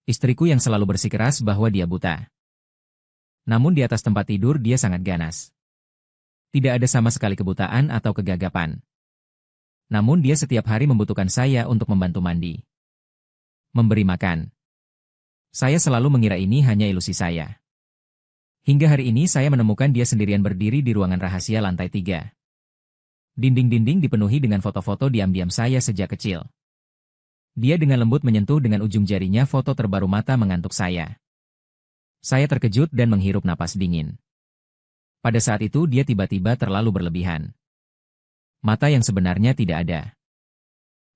Istriku yang selalu bersikeras bahwa dia buta. Namun di atas tempat tidur dia sangat ganas. Tidak ada sama sekali kebutaan atau kegagapan. Namun dia setiap hari membutuhkan saya untuk membantu mandi. Memberi makan. Saya selalu mengira ini hanya ilusi saya. Hingga hari ini saya menemukan dia sendirian berdiri di ruangan rahasia lantai 3. Dinding-dinding dipenuhi dengan foto-foto diam-diam saya sejak kecil. Dia dengan lembut menyentuh dengan ujung jarinya foto terbaru mata mengantuk saya. Saya terkejut dan menghirup napas dingin. Pada saat itu dia tiba-tiba terlalu berlebihan. Mata yang sebenarnya tidak ada.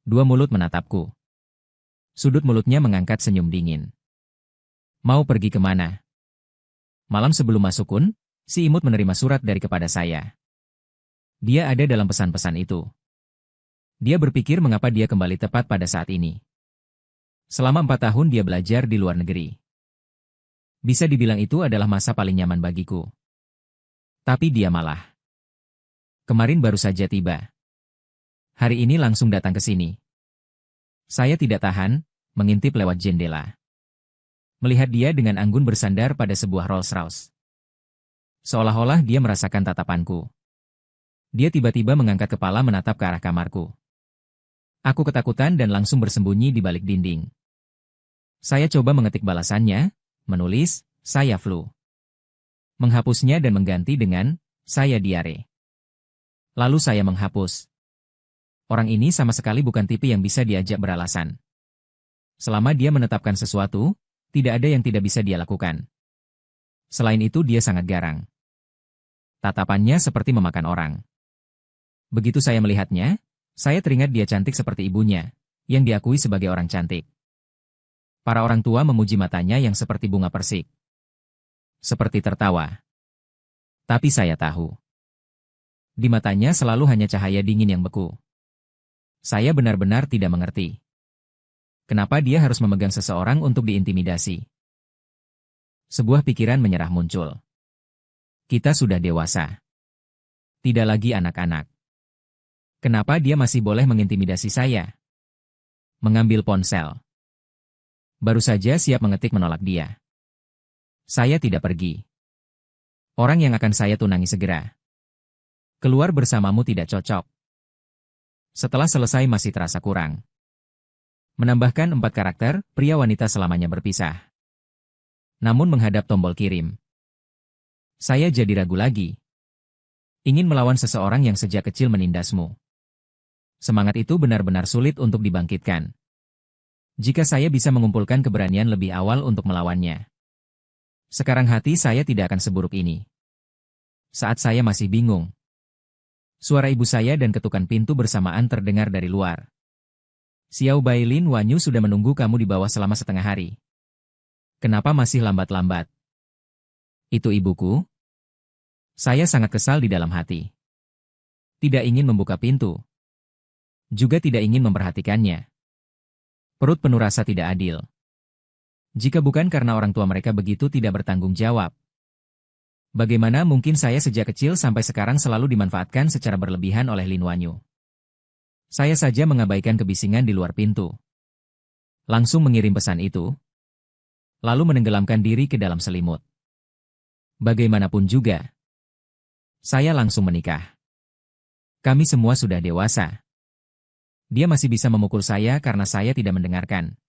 Dua mulut menatapku. Sudut mulutnya mengangkat senyum dingin. Mau pergi kemana? Malam sebelum masuk kun, si imut menerima surat dari kepada saya. Dia ada dalam pesan-pesan itu. Dia berpikir mengapa dia kembali tepat pada saat ini. Selama 4 tahun dia belajar di luar negeri. Bisa dibilang itu adalah masa paling nyaman bagiku. Tapi dia malah. Kemarin baru saja tiba. Hari ini langsung datang ke sini. Saya tidak tahan, mengintip lewat jendela. Melihat dia dengan anggun bersandar pada sebuah Rolls-Royce. Seolah-olah dia merasakan tatapanku. Dia tiba-tiba mengangkat kepala menatap ke arah kamarku. Aku ketakutan dan langsung bersembunyi di balik dinding. Saya coba mengetik balasannya, menulis, saya flu. Menghapusnya dan mengganti dengan, saya diare. Lalu saya menghapus. Orang ini sama sekali bukan tipe yang bisa diajak beralasan. Selama dia menetapkan sesuatu, tidak ada yang tidak bisa dia lakukan. Selain itu dia sangat garang. Tatapannya seperti memakan orang. Begitu saya melihatnya, saya teringat dia cantik seperti ibunya, yang diakui sebagai orang cantik. Para orang tua memuji matanya yang seperti bunga persik. Seperti tertawa. Tapi saya tahu. Di matanya selalu hanya cahaya dingin yang beku. Saya benar-benar tidak mengerti. Kenapa dia harus memegang seseorang untuk diintimidasi? Sebuah pikiran menyerah muncul. Kita sudah dewasa. Tidak lagi anak-anak. Kenapa dia masih boleh mengintimidasi saya? Mengambil ponsel. Baru saja siap mengetik menolak dia. Saya tidak pergi. Orang yang akan saya tunangi segera. Keluar bersamamu tidak cocok. Setelah selesai masih terasa kurang. Menambahkan 4 karakter, pria wanita selamanya berpisah. Namun menghadap tombol kirim. Saya jadi ragu lagi. Ingin melawan seseorang yang sejak kecil menindasmu. Semangat itu benar-benar sulit untuk dibangkitkan. Jika saya bisa mengumpulkan keberanian lebih awal untuk melawannya. Sekarang hati saya tidak akan seburuk ini. Saat saya masih bingung. Suara ibu saya dan ketukan pintu bersamaan terdengar dari luar. Xiao Bai Lin Wanyu sudah menunggu kamu di bawah selama setengah hari. Kenapa masih lambat-lambat? Itu ibuku? Saya sangat kesal di dalam hati. Tidak ingin membuka pintu. Juga tidak ingin memperhatikannya. Perut penuh rasa tidak adil. Jika bukan karena orang tua mereka begitu tidak bertanggung jawab. Bagaimana mungkin saya sejak kecil sampai sekarang selalu dimanfaatkan secara berlebihan oleh Lin Wanyu? Saya saja mengabaikan kebisingan di luar pintu. Langsung mengirim pesan itu. Lalu menenggelamkan diri ke dalam selimut. Bagaimanapun juga. Saya langsung menikah. Kami semua sudah dewasa. Dia masih bisa memukul saya karena saya tidak mendengarkan.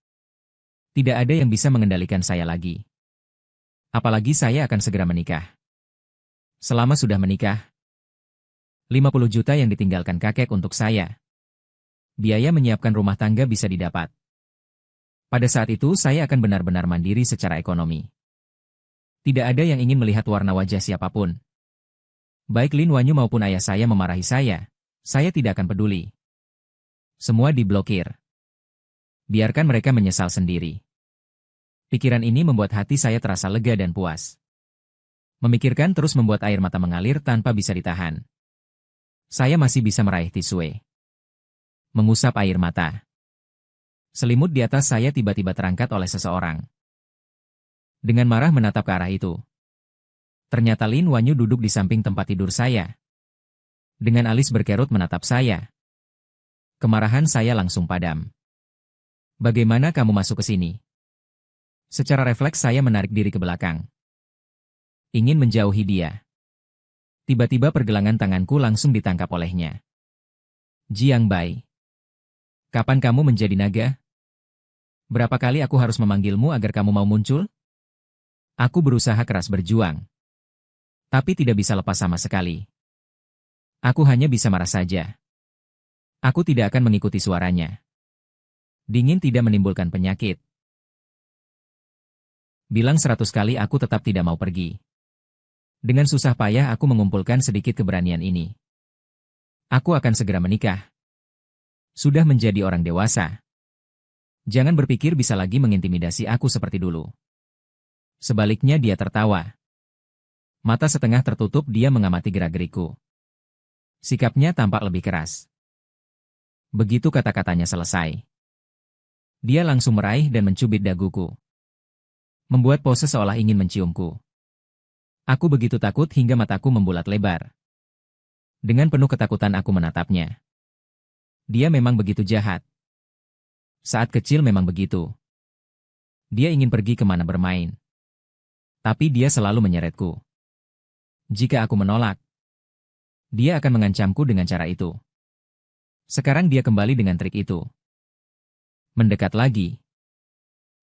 Tidak ada yang bisa mengendalikan saya lagi. Apalagi saya akan segera menikah. Selama sudah menikah, 50 juta yang ditinggalkan kakek untuk saya. Biaya menyiapkan rumah tangga bisa didapat. Pada saat itu saya akan benar-benar mandiri secara ekonomi. Tidak ada yang ingin melihat warna wajah siapapun. Baik Lin Wanyu maupun ayah saya memarahi saya tidak akan peduli. Semua diblokir. Biarkan mereka menyesal sendiri. Pikiran ini membuat hati saya terasa lega dan puas. Memikirkan terus membuat air mata mengalir tanpa bisa ditahan. Saya masih bisa meraih tisu. Mengusap air mata. Selimut di atas saya tiba-tiba terangkat oleh seseorang. Dengan marah menatap ke arah itu. Ternyata Lin Wanyu duduk di samping tempat tidur saya. Dengan alis berkerut menatap saya. Kemarahan saya langsung padam. Bagaimana kamu masuk ke sini? Secara refleks saya menarik diri ke belakang. Ingin menjauhi dia. Tiba-tiba pergelangan tanganku langsung ditangkap olehnya. Jiang Bai. Kapan kamu menjadi naga? Berapa kali aku harus memanggilmu agar kamu mau muncul? Aku berusaha keras berjuang. Tapi tidak bisa lepas sama sekali. Aku hanya bisa marah saja. Aku tidak akan mengikuti suaranya. Dingin tidak menimbulkan penyakit. Bilang 100 kali aku tetap tidak mau pergi. Dengan susah payah aku mengumpulkan sedikit keberanian ini. Aku akan segera menikah. Sudah menjadi orang dewasa. Jangan berpikir bisa lagi mengintimidasi aku seperti dulu. Sebaliknya dia tertawa. Mata setengah tertutup dia mengamati gerak-geriku. Sikapnya tampak lebih keras. Begitu kata-katanya selesai. Dia langsung meraih dan mencubit daguku. Membuat pose seolah ingin menciumku. Aku begitu takut hingga mataku membulat lebar. Dengan penuh ketakutan aku menatapnya. Dia memang begitu jahat. Saat kecil memang begitu. Dia ingin pergi kemana bermain. Tapi dia selalu menyeretku. Jika aku menolak, dia akan mengancamku dengan cara itu. Sekarang dia kembali dengan trik itu. Mendekat lagi.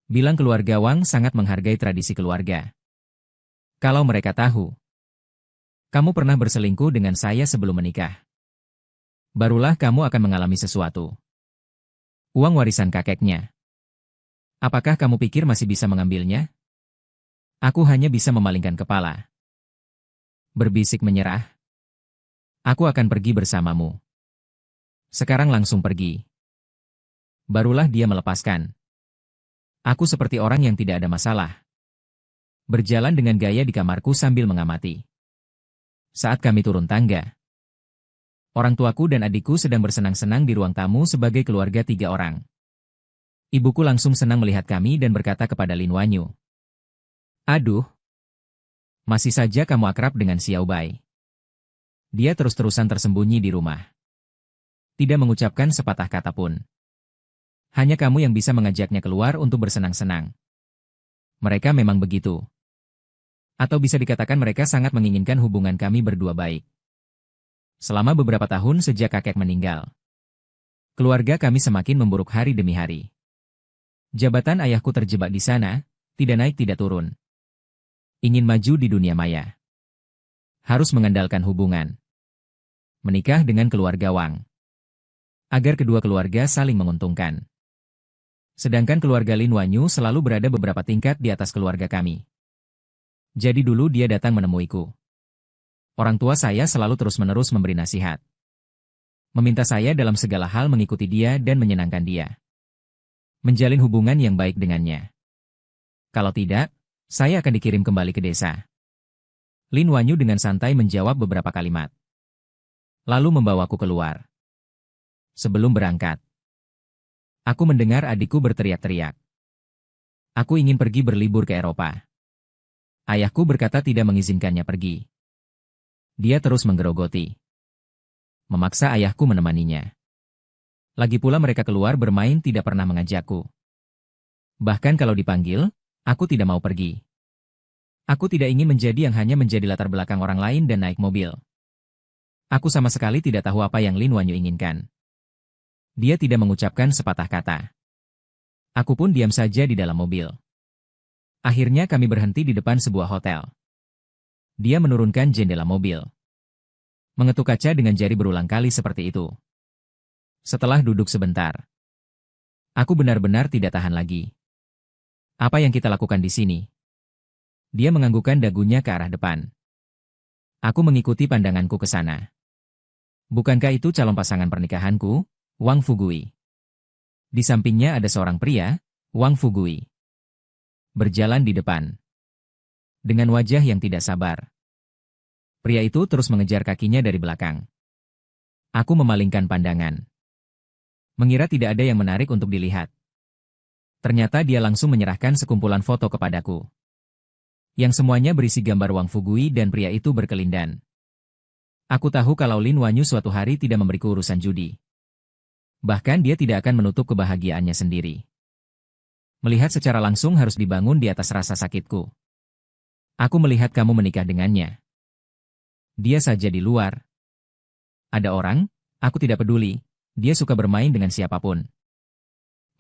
Bilang keluarga Wang sangat menghargai tradisi keluarga. Kalau mereka tahu, kamu pernah berselingkuh dengan saya sebelum menikah, barulah kamu akan mengalami sesuatu. Uang warisan kakeknya. Apakah kamu pikir masih bisa mengambilnya? Aku hanya bisa memalingkan kepala. Berbisik menyerah. Aku akan pergi bersamamu. Sekarang langsung pergi. Barulah dia melepaskan. Aku seperti orang yang tidak ada masalah. Berjalan dengan gaya di kamarku sambil mengamati. Saat kami turun tangga, orang tuaku dan adikku sedang bersenang-senang di ruang tamu sebagai keluarga 3 orang. Ibuku langsung senang melihat kami dan berkata kepada Lin Wanyu. Aduh, masih saja kamu akrab dengan Xiao Bai. Dia terus-terusan tersembunyi di rumah. Tidak mengucapkan sepatah kata pun. Hanya kamu yang bisa mengajaknya keluar untuk bersenang-senang. Mereka memang begitu. Atau bisa dikatakan mereka sangat menginginkan hubungan kami berdua baik. Selama beberapa tahun sejak kakek meninggal, keluarga kami semakin memburuk hari demi hari. Jabatan ayahku terjebak di sana, tidak naik tidak turun. Ingin maju di dunia maya. Harus mengandalkan hubungan. Menikah dengan keluarga Wang. Agar kedua keluarga saling menguntungkan. Sedangkan keluarga Lin Wanyu selalu berada beberapa tingkat di atas keluarga kami. Jadi dulu dia datang menemuiku. Orang tua saya selalu terus-menerus memberi nasihat. Meminta saya dalam segala hal mengikuti dia dan menyenangkan dia. Menjalin hubungan yang baik dengannya. Kalau tidak, saya akan dikirim kembali ke desa. Lin Wanyu dengan santai menjawab beberapa kalimat. Lalu membawaku keluar. Sebelum berangkat, aku mendengar adikku berteriak-teriak. Aku ingin pergi berlibur ke Eropa. Ayahku berkata tidak mengizinkannya pergi. Dia terus menggerogoti. Memaksa ayahku menemaninya. Lagi pula mereka keluar bermain tidak pernah mengajakku. Bahkan kalau dipanggil, aku tidak mau pergi. Aku tidak ingin menjadi yang hanya menjadi latar belakang orang lain dan naik mobil. Aku sama sekali tidak tahu apa yang Lin Wanyu inginkan. Dia tidak mengucapkan sepatah kata. Aku pun diam saja di dalam mobil. Akhirnya kami berhenti di depan sebuah hotel. Dia menurunkan jendela mobil. Mengetuk kaca dengan jari berulang kali seperti itu. Setelah duduk sebentar, aku benar-benar tidak tahan lagi. Apa yang kita lakukan di sini? Dia menganggukkan dagunya ke arah depan. Aku mengikuti pandanganku ke sana. Bukankah itu calon pasangan pernikahanku, Wang Fugui? Di sampingnya ada seorang pria, Wang Fugui. Berjalan di depan. Dengan wajah yang tidak sabar. Pria itu terus mengejar kakinya dari belakang. Aku memalingkan pandangan. Mengira tidak ada yang menarik untuk dilihat. Ternyata dia langsung menyerahkan sekumpulan foto kepadaku. Yang semuanya berisi gambar Wang Fugui dan pria itu berkelindan. Aku tahu kalau Lin Wanyu suatu hari tidak memberiku urusan judi. Bahkan dia tidak akan menutup kebahagiaannya sendiri. Melihat secara langsung harus dibangun di atas rasa sakitku. Aku melihat kamu menikah dengannya. Dia saja di luar. Ada orang, aku tidak peduli, dia suka bermain dengan siapapun.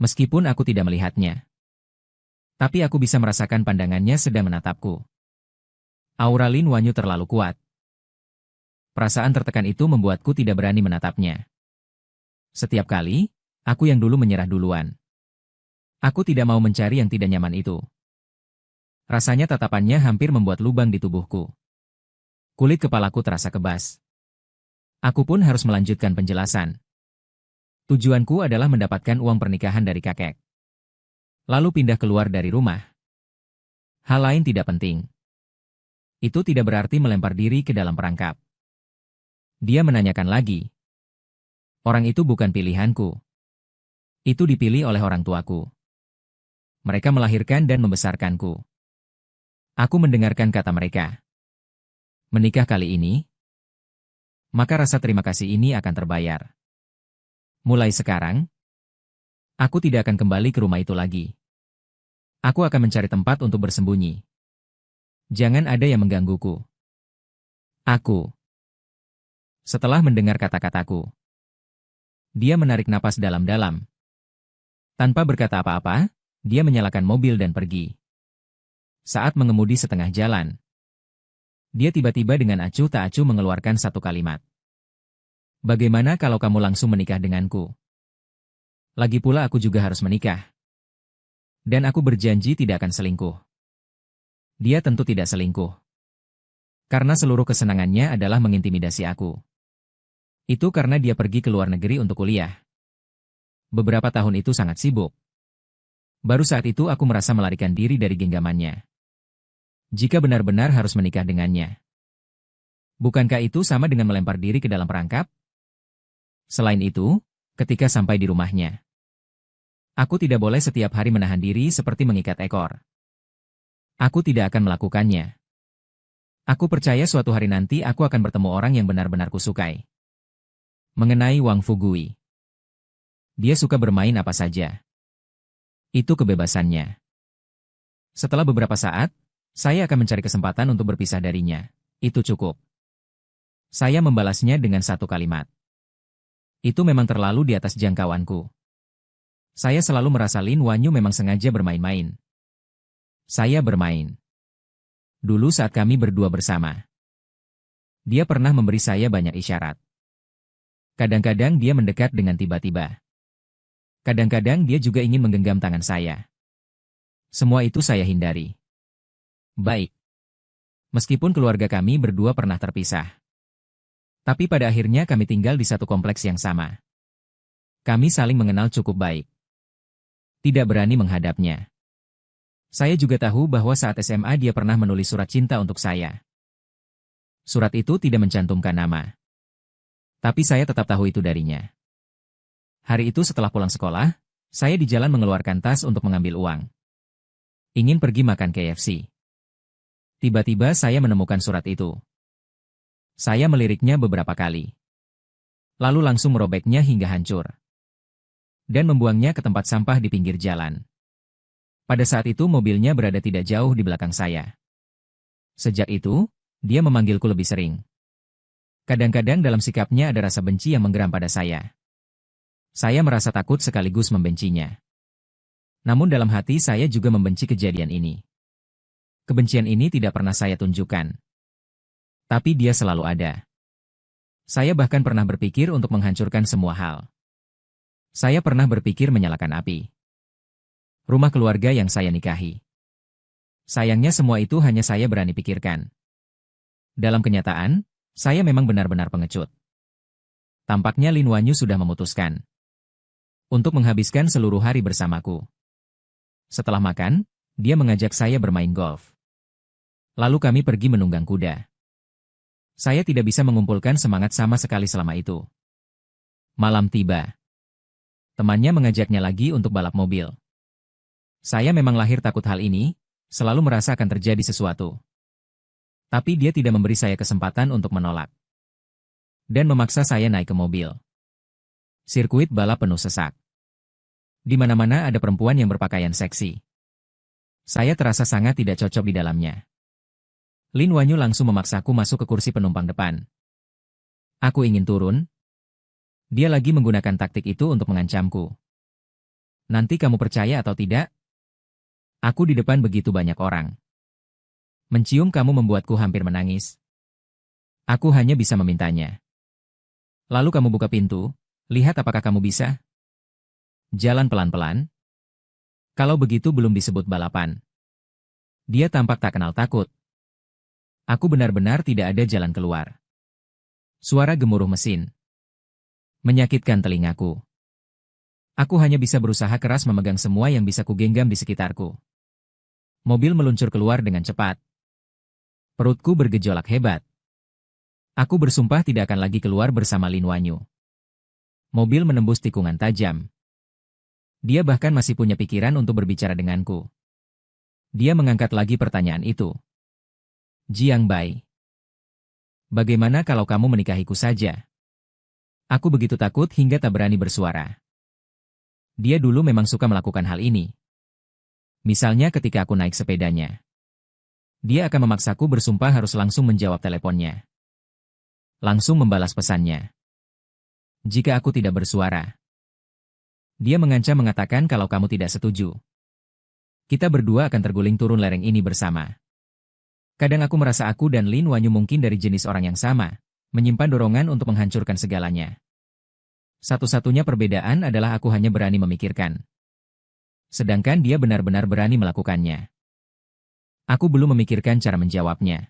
Meskipun aku tidak melihatnya. Tapi aku bisa merasakan pandangannya sedang menatapku. Aura Lin Wanyu terlalu kuat. Perasaan tertekan itu membuatku tidak berani menatapnya. Setiap kali, aku yang dulu menyerah duluan. Aku tidak mau mencari yang tidak nyaman itu. Rasanya tatapannya hampir membuat lubang di tubuhku. Kulit kepalaku terasa kebas. Aku pun harus melanjutkan penjelasan. Tujuanku adalah mendapatkan uang pernikahan dari kakek. Lalu pindah keluar dari rumah. Hal lain tidak penting. Itu tidak berarti melempar diri ke dalam perangkap. Dia menanyakan lagi. Orang itu bukan pilihanku. Itu dipilih oleh orang tuaku. Mereka melahirkan dan membesarkanku. Aku mendengarkan kata mereka. Menikah kali ini, maka rasa terima kasih ini akan terbayar. Mulai sekarang, aku tidak akan kembali ke rumah itu lagi. Aku akan mencari tempat untuk bersembunyi. Jangan ada yang menggangguku. Aku. Setelah mendengar kata-kataku, dia menarik napas dalam-dalam. Tanpa berkata apa-apa, dia menyalakan mobil dan pergi. Saat mengemudi setengah jalan, dia tiba-tiba dengan acuh tak acuh mengeluarkan satu kalimat. Bagaimana kalau kamu langsung menikah denganku? Lagi pula aku juga harus menikah. Dan aku berjanji tidak akan selingkuh. Dia tentu tidak selingkuh. Karena seluruh kesenangannya adalah mengintimidasi aku. Itu karena dia pergi ke luar negeri untuk kuliah. Beberapa tahun itu sangat sibuk. Baru saat itu aku merasa melarikan diri dari genggamannya. Jika benar-benar harus menikah dengannya. Bukankah itu sama dengan melempar diri ke dalam perangkap? Selain itu, ketika sampai di rumahnya, aku tidak boleh setiap hari menahan diri seperti mengikat ekor. Aku tidak akan melakukannya. Aku percaya suatu hari nanti aku akan bertemu orang yang benar-benar kusukai. Mengenai Wang Fugui. Dia suka bermain apa saja. Itu kebebasannya. Setelah beberapa saat, saya akan mencari kesempatan untuk berpisah darinya. Itu cukup. Saya membalasnya dengan satu kalimat. Itu memang terlalu di atas jangkauanku. Saya selalu merasa Lin Wanyu memang sengaja bermain-main. Saya bermain. Dulu saat kami berdua bersama. Dia pernah memberi saya banyak isyarat. Kadang-kadang dia mendekat dengan tiba-tiba. Kadang-kadang dia juga ingin menggenggam tangan saya. Semua itu saya hindari. Baik. Meskipun keluarga kami berdua pernah terpisah. Tapi pada akhirnya kami tinggal di satu kompleks yang sama. Kami saling mengenal cukup baik. Tidak berani menghadapnya. Saya juga tahu bahwa saat SMA dia pernah menulis surat cinta untuk saya. Surat itu tidak mencantumkan nama. Tapi saya tetap tahu itu darinya. Hari itu setelah pulang sekolah, saya di jalan mengeluarkan tas untuk mengambil uang. Ingin pergi makan KFC. Tiba-tiba saya menemukan surat itu. Saya meliriknya beberapa kali. Lalu langsung merobeknya hingga hancur. Dan membuangnya ke tempat sampah di pinggir jalan. Pada saat itu mobilnya berada tidak jauh di belakang saya. Sejak itu, dia memanggilku lebih sering. Kadang-kadang dalam sikapnya ada rasa benci yang menggeram pada saya. Saya merasa takut sekaligus membencinya. Namun dalam hati saya juga membenci kejadian ini. Kebencian ini tidak pernah saya tunjukkan. Tapi dia selalu ada. Saya bahkan pernah berpikir untuk menghancurkan semua hal. Saya pernah berpikir menyalakan api rumah keluarga yang saya nikahi. Sayangnya semua itu hanya saya berani pikirkan. Dalam kenyataan, saya memang benar-benar pengecut. Tampaknya Lin Wanyu sudah memutuskan untuk menghabiskan seluruh hari bersamaku. Setelah makan, dia mengajak saya bermain golf. Lalu kami pergi menunggang kuda. Saya tidak bisa mengumpulkan semangat sama sekali selama itu. Malam tiba. Temannya mengajaknya lagi untuk balap mobil. Saya memang lahir takut hal ini, selalu merasa akan terjadi sesuatu. Tapi dia tidak memberi saya kesempatan untuk menolak. Dan memaksa saya naik ke mobil. Sirkuit balap penuh sesak. Di mana-mana ada perempuan yang berpakaian seksi. Saya terasa sangat tidak cocok di dalamnya. Lin Wanyu langsung memaksaku masuk ke kursi penumpang depan. Aku ingin turun. Dia lagi menggunakan taktik itu untuk mengancamku. Nanti kamu percaya atau tidak? Aku di depan begitu banyak orang. Mencium kamu membuatku hampir menangis. Aku hanya bisa memintanya. Lalu kamu buka pintu, lihat apakah kamu bisa. Jalan pelan-pelan. Kalau begitu belum disebut balapan. Dia tampak tak kenal takut. Aku benar-benar tidak ada jalan keluar. Suara gemuruh mesin menyakitkan telingaku. Aku hanya bisa berusaha keras memegang semua yang bisa kugenggam di sekitarku. Mobil meluncur keluar dengan cepat. Perutku bergejolak hebat. Aku bersumpah tidak akan lagi keluar bersama Lin Wanyu. Mobil menembus tikungan tajam. Dia bahkan masih punya pikiran untuk berbicara denganku. Dia mengangkat lagi pertanyaan itu. Jiang Bai, bagaimana kalau kamu menikahiku saja? Aku begitu takut hingga tak berani bersuara. Dia dulu memang suka melakukan hal ini. Misalnya ketika aku naik sepedanya. Dia akan memaksaku bersumpah harus langsung menjawab teleponnya. Langsung membalas pesannya. Jika aku tidak bersuara. Dia mengancam mengatakan kalau kamu tidak setuju. Kita berdua akan terguling turun lereng ini bersama. Kadang aku merasa aku dan Lin Wanyu mungkin dari jenis orang yang sama, menyimpan dorongan untuk menghancurkan segalanya. Satu-satunya perbedaan adalah aku hanya berani memikirkan. Sedangkan dia benar-benar berani melakukannya. Aku belum memikirkan cara menjawabnya.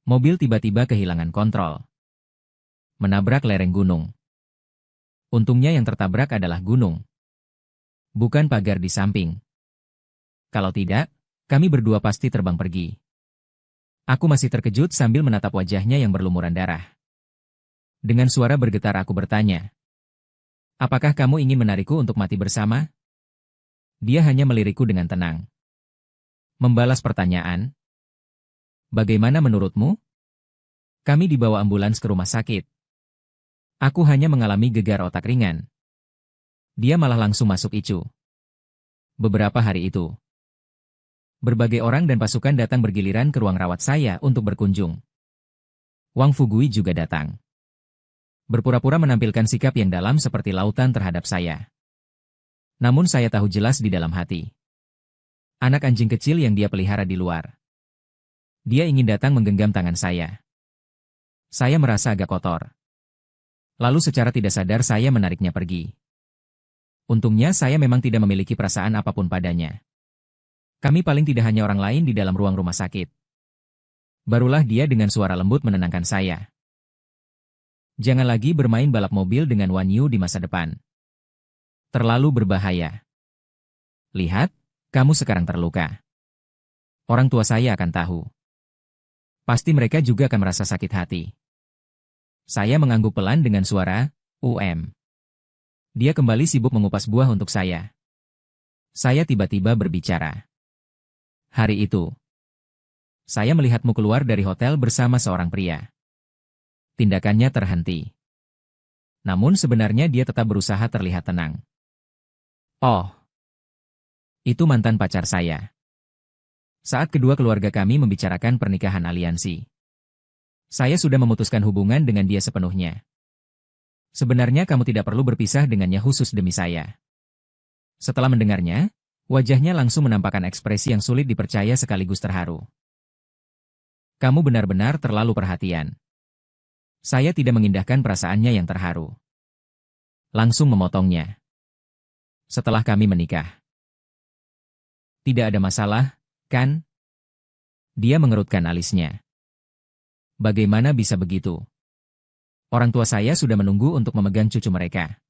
Mobil tiba-tiba kehilangan kontrol. Menabrak lereng gunung. Untungnya yang tertabrak adalah gunung. Bukan pagar di samping. Kalau tidak, kami berdua pasti terbang pergi. Aku masih terkejut sambil menatap wajahnya yang berlumuran darah. Dengan suara bergetar aku bertanya. Apakah kamu ingin menarikku untuk mati bersama? Dia hanya melirikku dengan tenang. Membalas pertanyaan. Bagaimana menurutmu? Kami dibawa ambulans ke rumah sakit. Aku hanya mengalami gegar otak ringan. Dia malah langsung masuk ICU. Beberapa hari itu. Berbagai orang dan pasukan datang bergiliran ke ruang rawat saya untuk berkunjung. Wang Fugui juga datang. Berpura-pura menampilkan sikap yang dalam seperti lautan terhadap saya. Namun saya tahu jelas di dalam hati. Anak anjing kecil yang dia pelihara di luar. Dia ingin datang menggenggam tangan saya. Saya merasa agak kotor. Lalu secara tidak sadar saya menariknya pergi. Untungnya saya memang tidak memiliki perasaan apapun padanya. Kami paling tidak hanya orang lain di dalam ruang rumah sakit. Barulah dia dengan suara lembut menenangkan saya. Jangan lagi bermain balap mobil dengan Wanyu di masa depan. Terlalu berbahaya. Lihat, kamu sekarang terluka. Orang tua saya akan tahu. Pasti mereka juga akan merasa sakit hati. Saya mengangguk pelan dengan suara, Dia kembali sibuk mengupas buah untuk saya. Saya tiba-tiba berbicara. Hari itu, saya melihatmu keluar dari hotel bersama seorang pria. Tindakannya terhenti. Namun sebenarnya dia tetap berusaha terlihat tenang. Oh, itu mantan pacar saya. Saat kedua keluarga kami membicarakan pernikahan aliansi. Saya sudah memutuskan hubungan dengan dia sepenuhnya. Sebenarnya kamu tidak perlu berpisah dengannya khusus demi saya. Setelah mendengarnya, wajahnya langsung menampakkan ekspresi yang sulit dipercaya sekaligus terharu. Kamu benar-benar terlalu perhatian. Saya tidak mengindahkan perasaannya yang terharu. Langsung memotongnya. Setelah kami menikah. Tidak ada masalah, kan? Dia mengerutkan alisnya. Bagaimana bisa begitu? Orang tua saya sudah menunggu untuk memegang cucu mereka.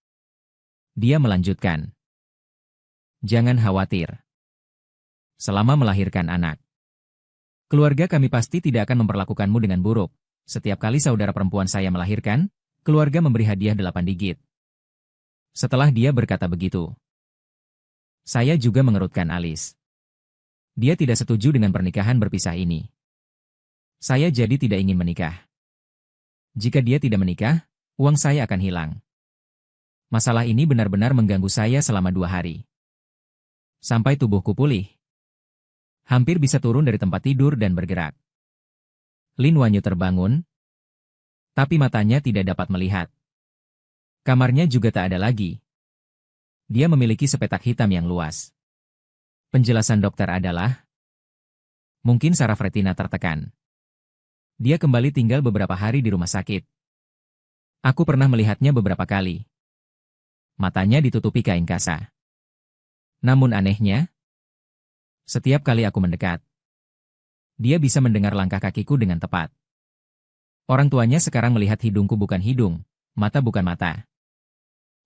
Dia melanjutkan. Jangan khawatir. Selama melahirkan anak. Keluarga kami pasti tidak akan memperlakukanmu dengan buruk. Setiap kali saudara perempuan saya melahirkan, keluarga memberi hadiah 8 digit. Setelah dia berkata begitu, saya juga mengerutkan alis. Dia tidak setuju dengan pernikahan berpisah ini. Saya jadi tidak ingin menikah. Jika dia tidak menikah, uang saya akan hilang. Masalah ini benar-benar mengganggu saya selama 2 hari. Sampai tubuhku pulih. Hampir bisa turun dari tempat tidur dan bergerak. Lin Wanyu terbangun, tapi matanya tidak dapat melihat. Kamarnya juga tak ada lagi. Dia memiliki sepetak hitam yang luas. Penjelasan dokter adalah, mungkin saraf retina tertekan. Dia kembali tinggal beberapa hari di rumah sakit. Aku pernah melihatnya beberapa kali. Matanya ditutupi kain kasa. Namun anehnya, setiap kali aku mendekat, dia bisa mendengar langkah kakiku dengan tepat. Orang tuanya sekarang melihat hidungku bukan hidung, mata bukan mata.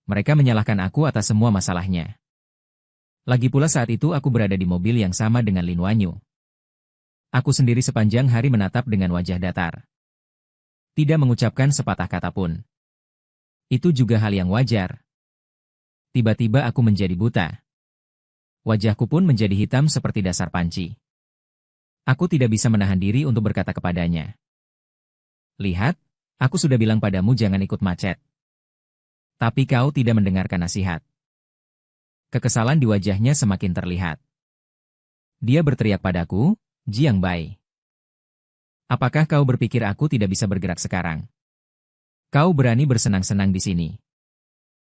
Mereka menyalahkan aku atas semua masalahnya. Lagi pula saat itu aku berada di mobil yang sama dengan Lin Wanyu. Aku sendiri sepanjang hari menatap dengan wajah datar. Tidak mengucapkan sepatah kata pun. Itu juga hal yang wajar. Tiba-tiba aku menjadi buta. Wajahku pun menjadi hitam seperti dasar panci. Aku tidak bisa menahan diri untuk berkata kepadanya. Lihat, aku sudah bilang padamu jangan ikut macet. Tapi kau tidak mendengarkan nasihat. Kekesalan di wajahnya semakin terlihat. Dia berteriak padaku, Jiang Bai. Apakah kau berpikir aku tidak bisa bergerak sekarang? Kau berani bersenang-senang di sini.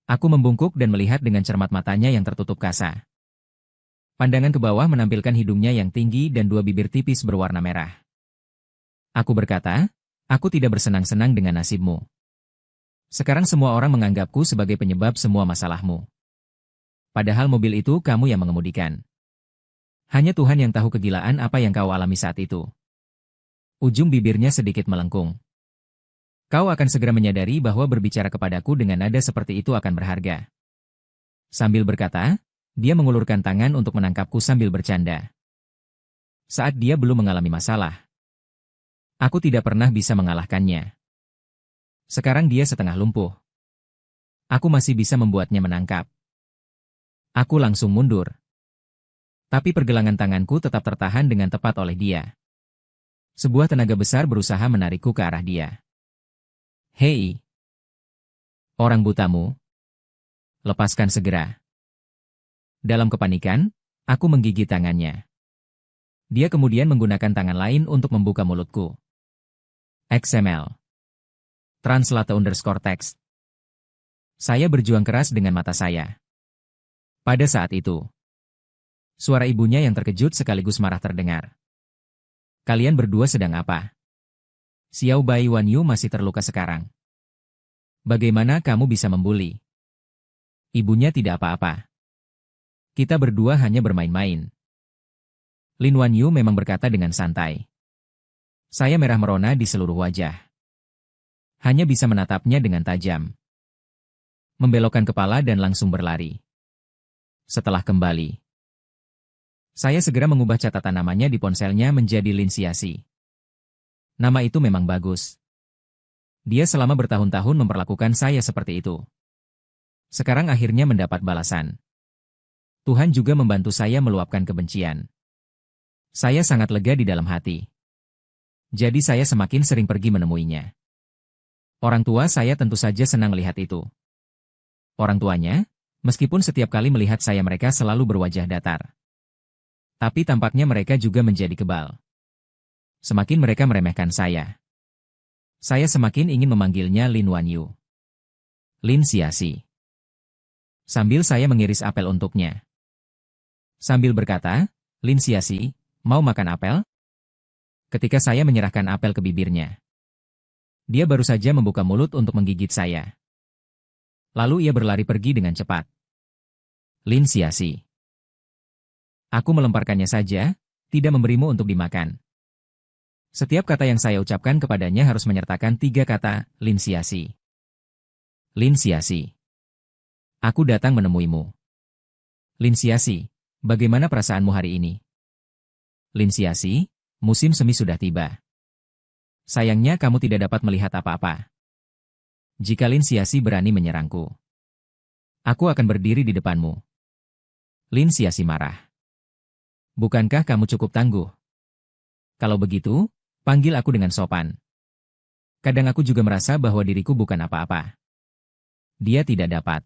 Aku membungkuk dan melihat dengan cermat matanya yang tertutup kasa. Pandangan ke bawah menampilkan hidungnya yang tinggi dan 2 bibir tipis berwarna merah. Aku berkata, aku tidak bersenang-senang dengan nasibmu. Sekarang semua orang menganggapku sebagai penyebab semua masalahmu. Padahal mobil itu kamu yang mengemudikan. Hanya Tuhan yang tahu kegilaan apa yang kau alami saat itu. Ujung bibirnya sedikit melengkung. Kau akan segera menyadari bahwa berbicara kepadaku dengan nada seperti itu akan berharga. Sambil berkata, dia mengulurkan tangan untuk menangkapku sambil bercanda. Saat dia belum mengalami masalah, aku tidak pernah bisa mengalahkannya. Sekarang dia setengah lumpuh. Aku masih bisa membuatnya menangkap. Aku langsung mundur. Tapi pergelangan tanganku tetap tertahan dengan tepat oleh dia. Sebuah tenaga besar berusaha menarikku ke arah dia. Hei! Orang butamu. Lepaskan segera. Dalam kepanikan, aku menggigit tangannya. Dia kemudian menggunakan tangan lain untuk membuka mulutku. XML. Translate_text. Saya berjuang keras dengan mata saya. Pada saat itu, suara ibunya yang terkejut sekaligus marah terdengar. Kalian berdua sedang apa? Xiao Bai Wanyu masih terluka sekarang. Bagaimana kamu bisa membuli? Ibunya tidak apa-apa. Kita berdua hanya bermain-main. Lin Wanyu memang berkata dengan santai. Saya merah merona di seluruh wajah. Hanya bisa menatapnya dengan tajam. Membelokkan kepala dan langsung berlari. Setelah kembali, saya segera mengubah catatan namanya di ponselnya menjadi Lin Xiaxi. Nama itu memang bagus. Dia selama bertahun-tahun memperlakukan saya seperti itu. Sekarang akhirnya mendapat balasan. Tuhan juga membantu saya meluapkan kebencian. Saya sangat lega di dalam hati. Jadi saya semakin sering pergi menemuinya. Orang tua saya tentu saja senang melihat itu. Orang tuanya, meskipun setiap kali melihat saya mereka selalu berwajah datar. Tapi tampaknya mereka juga menjadi kebal. Semakin mereka meremehkan saya. Saya semakin ingin memanggilnya Lin Wanyu. Lin Xiaxi. Sambil saya mengiris apel untuknya. Sambil berkata, Lin Xiaxi, mau makan apel? Ketika saya menyerahkan apel ke bibirnya, dia baru saja membuka mulut untuk menggigit saya. Lalu ia berlari pergi dengan cepat. Lin Xiaxi. Aku melemparkannya saja, tidak memberimu untuk dimakan. Setiap kata yang saya ucapkan kepadanya harus menyertakan 3 kata, Lin Xiaxi. Lin Xiaxi. Aku datang menemuimu. Lin Xiaxi, bagaimana perasaanmu hari ini? Lin Xiaxi, musim semi sudah tiba. Sayangnya kamu tidak dapat melihat apa-apa. Jika Lin Xiaxi berani menyerangku, aku akan berdiri di depanmu. Lin Xiaxi marah. Bukankah kamu cukup tangguh? Kalau begitu, panggil aku dengan sopan. Kadang aku juga merasa bahwa diriku bukan apa-apa. Dia tidak dapat.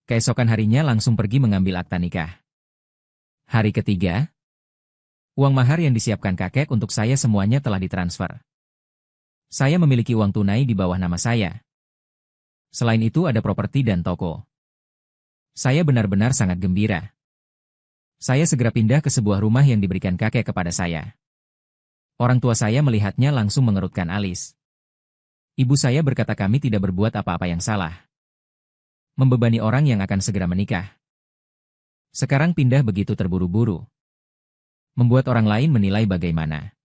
Keesokan harinya langsung pergi mengambil akta nikah. Hari ketiga, uang mahar yang disiapkan kakek untuk saya semuanya telah ditransfer. Saya memiliki uang tunai di bawah nama saya. Selain itu ada properti dan toko. Saya benar-benar sangat gembira. Saya segera pindah ke sebuah rumah yang diberikan kakek kepada saya. Orang tua saya melihatnya langsung mengerutkan alis. Ibu saya berkata kami tidak berbuat apa-apa yang salah. Membebani orang yang akan segera menikah. Sekarang pindah begitu terburu-buru. Membuat orang lain menilai bagaimana.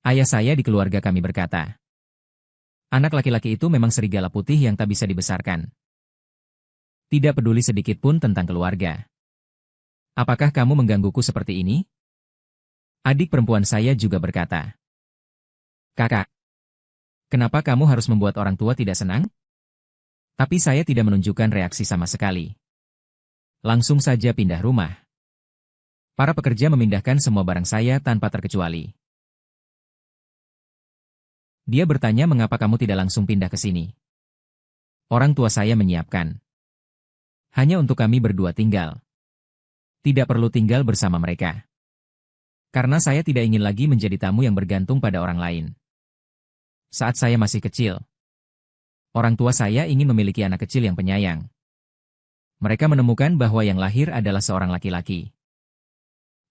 Ayah saya di keluarga kami berkata, anak laki-laki itu memang serigala putih yang tak bisa dibesarkan. Tidak peduli sedikit pun tentang keluarga. Apakah kamu menggangguku seperti ini? Adik perempuan saya juga berkata, kakak, kenapa kamu harus membuat orang tua tidak senang? Tapi saya tidak menunjukkan reaksi sama sekali. Langsung saja pindah rumah. Para pekerja memindahkan semua barang saya tanpa terkecuali. Dia bertanya mengapa kamu tidak langsung pindah ke sini. Orang tua saya menyiapkan. Hanya untuk kami berdua tinggal. Tidak perlu tinggal bersama mereka. Karena saya tidak ingin lagi menjadi tamu yang bergantung pada orang lain. Saat saya masih kecil, orang tua saya ingin memiliki anak kecil yang penyayang. Mereka menemukan bahwa yang lahir adalah seorang laki-laki.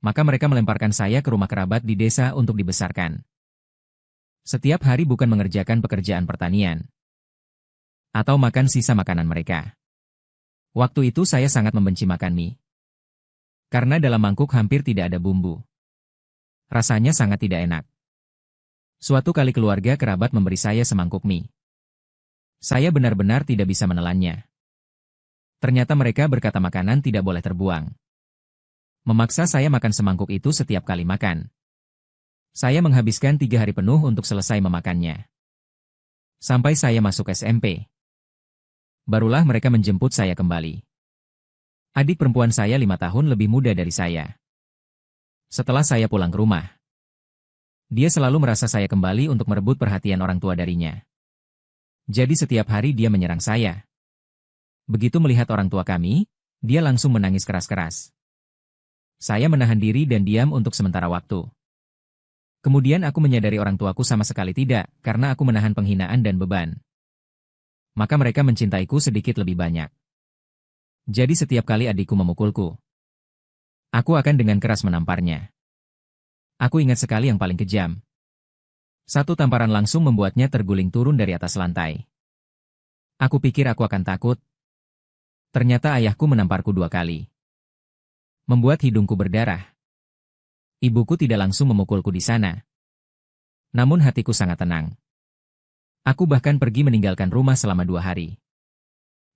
Maka mereka melemparkan saya ke rumah kerabat di desa untuk dibesarkan. Setiap hari bukan mengerjakan pekerjaan pertanian. Atau makan sisa makanan mereka. Waktu itu saya sangat membenci makan mie. Karena dalam mangkuk hampir tidak ada bumbu. Rasanya sangat tidak enak. Suatu kali keluarga kerabat memberi saya semangkuk mie. Saya benar-benar tidak bisa menelannya. Ternyata mereka berkata makanan tidak boleh terbuang. Memaksa saya makan semangkuk itu setiap kali makan. Saya menghabiskan 3 hari penuh untuk selesai memakannya. Sampai saya masuk SMP. Barulah mereka menjemput saya kembali. Adik perempuan saya 5 tahun lebih muda dari saya. Setelah saya pulang ke rumah, dia selalu merasa saya kembali untuk merebut perhatian orang tua darinya. Jadi setiap hari dia menyerang saya. Begitu melihat orang tua kami, dia langsung menangis keras-keras. Saya menahan diri dan diam untuk sementara waktu. Kemudian aku menyadari orang tuaku sama sekali tidak, karena aku menahan penghinaan dan beban. Maka mereka mencintaiku sedikit lebih banyak. Jadi setiap kali adikku memukulku, aku akan dengan keras menamparnya. Aku ingat sekali yang paling kejam. Satu tamparan langsung membuatnya terguling turun dari atas lantai. Aku pikir aku akan takut. Ternyata ayahku menamparku 2 kali. Membuat hidungku berdarah. Ibuku tidak langsung memukulku di sana. Namun hatiku sangat tenang. Aku bahkan pergi meninggalkan rumah selama 2 hari.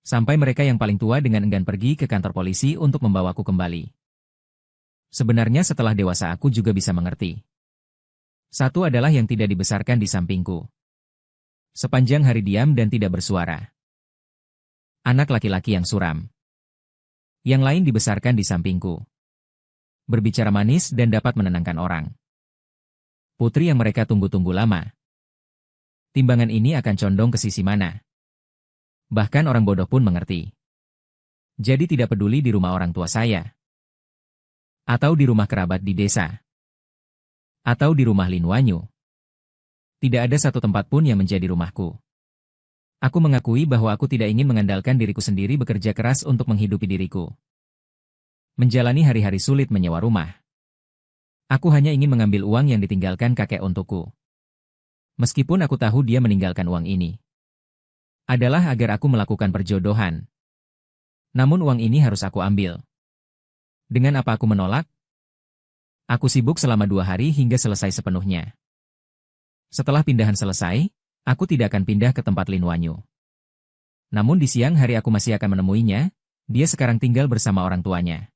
Sampai mereka yang paling tua dengan enggan pergi ke kantor polisi untuk membawaku kembali. Sebenarnya setelah dewasa aku juga bisa mengerti. Satu adalah yang tidak dibesarkan di sampingku. Sepanjang hari diam dan tidak bersuara. Anak laki-laki yang suram. Yang lain dibesarkan di sampingku. Berbicara manis dan dapat menenangkan orang. Putri yang mereka tunggu-tunggu lama. Timbangan ini akan condong ke sisi mana. Bahkan orang bodoh pun mengerti. Jadi tidak peduli di rumah orang tua saya. Atau di rumah kerabat di desa. Atau di rumah Lin Wanyu. Tidak ada satu tempat pun yang menjadi rumahku. Aku mengakui bahwa aku tidak ingin mengandalkan diriku sendiri bekerja keras untuk menghidupi diriku. Menjalani hari-hari sulit menyewa rumah. Aku hanya ingin mengambil uang yang ditinggalkan kakek untukku. Meskipun aku tahu dia meninggalkan uang ini adalah agar aku melakukan perjodohan. Namun uang ini harus aku ambil. Dengan apa aku menolak? Aku sibuk selama 2 hari hingga selesai sepenuhnya. Setelah pindahan selesai, aku tidak akan pindah ke tempat Lin Wanyu. Namun di siang hari aku masih akan menemuinya, dia sekarang tinggal bersama orang tuanya.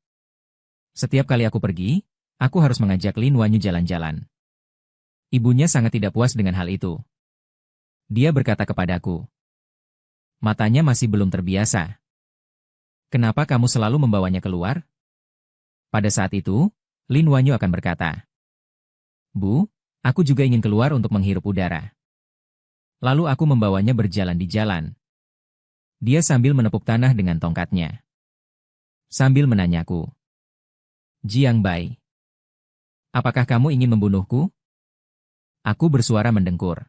Setiap kali aku pergi, aku harus mengajak Lin Wanyu jalan-jalan. Ibunya sangat tidak puas dengan hal itu. Dia berkata kepadaku. Matanya masih belum terbiasa. Kenapa kamu selalu membawanya keluar? Pada saat itu, Lin Wanyu akan berkata, Bu, aku juga ingin keluar untuk menghirup udara. Lalu aku membawanya berjalan di jalan. Dia sambil menepuk tanah dengan tongkatnya. Sambil menanyaku. Jiang Bai, apakah kamu ingin membunuhku? Aku bersuara mendengkur.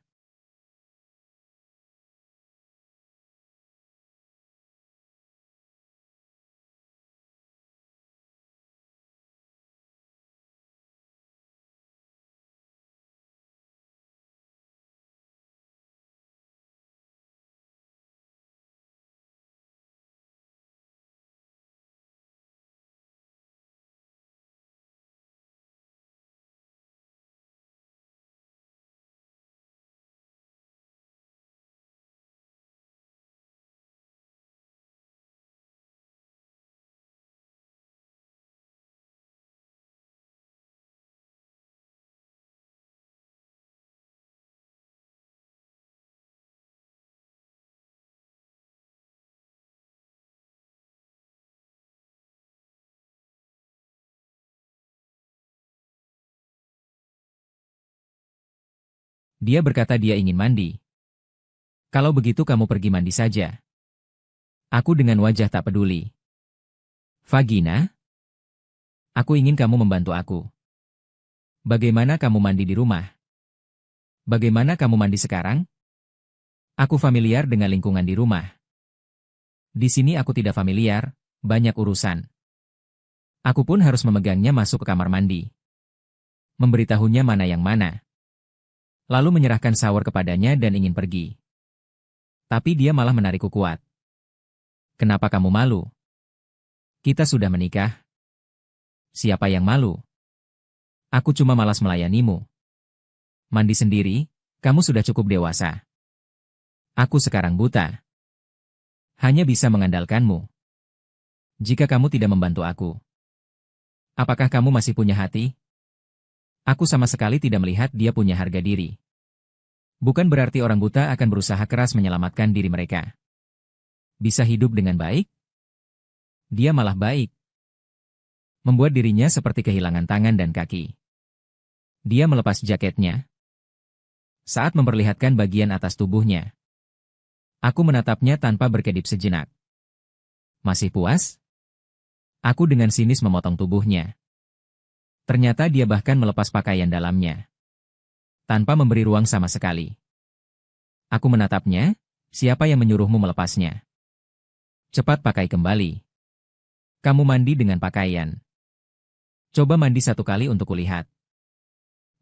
Dia berkata dia ingin mandi. Kalau begitu kamu pergi mandi saja. Aku dengan wajah tak peduli. Vagina? Aku ingin kamu membantu aku. Bagaimana kamu mandi di rumah? Bagaimana kamu mandi sekarang? Aku familiar dengan lingkungan di rumah. Di sini aku tidak familiar, banyak urusan. Aku pun harus memegangnya masuk ke kamar mandi. Memberitahunya mana yang mana. Lalu menyerahkan shower kepadanya dan ingin pergi. Tapi dia malah menarikku kuat. Kenapa kamu malu? Kita sudah menikah. Siapa yang malu? Aku cuma malas melayanimu. Mandi sendiri, kamu sudah cukup dewasa. Aku sekarang buta. Hanya bisa mengandalkanmu. Jika kamu tidak membantu aku. Apakah kamu masih punya hati? Aku sama sekali tidak melihat dia punya harga diri. Bukan berarti orang buta akan berusaha keras menyelamatkan diri mereka. Bisa hidup dengan baik? Dia malah baik. Membuat dirinya seperti kehilangan tangan dan kaki. Dia melepas jaketnya. Saat memperlihatkan bagian atas tubuhnya. Aku menatapnya tanpa berkedip sejenak. Masih puas? Aku dengan sinis memotong tubuhnya. Ternyata dia bahkan melepas pakaian dalamnya. Tanpa memberi ruang sama sekali. Aku menatapnya, siapa yang menyuruhmu melepasnya? Cepat pakai kembali. Kamu mandi dengan pakaian. Coba mandi satu kali untuk kulihat.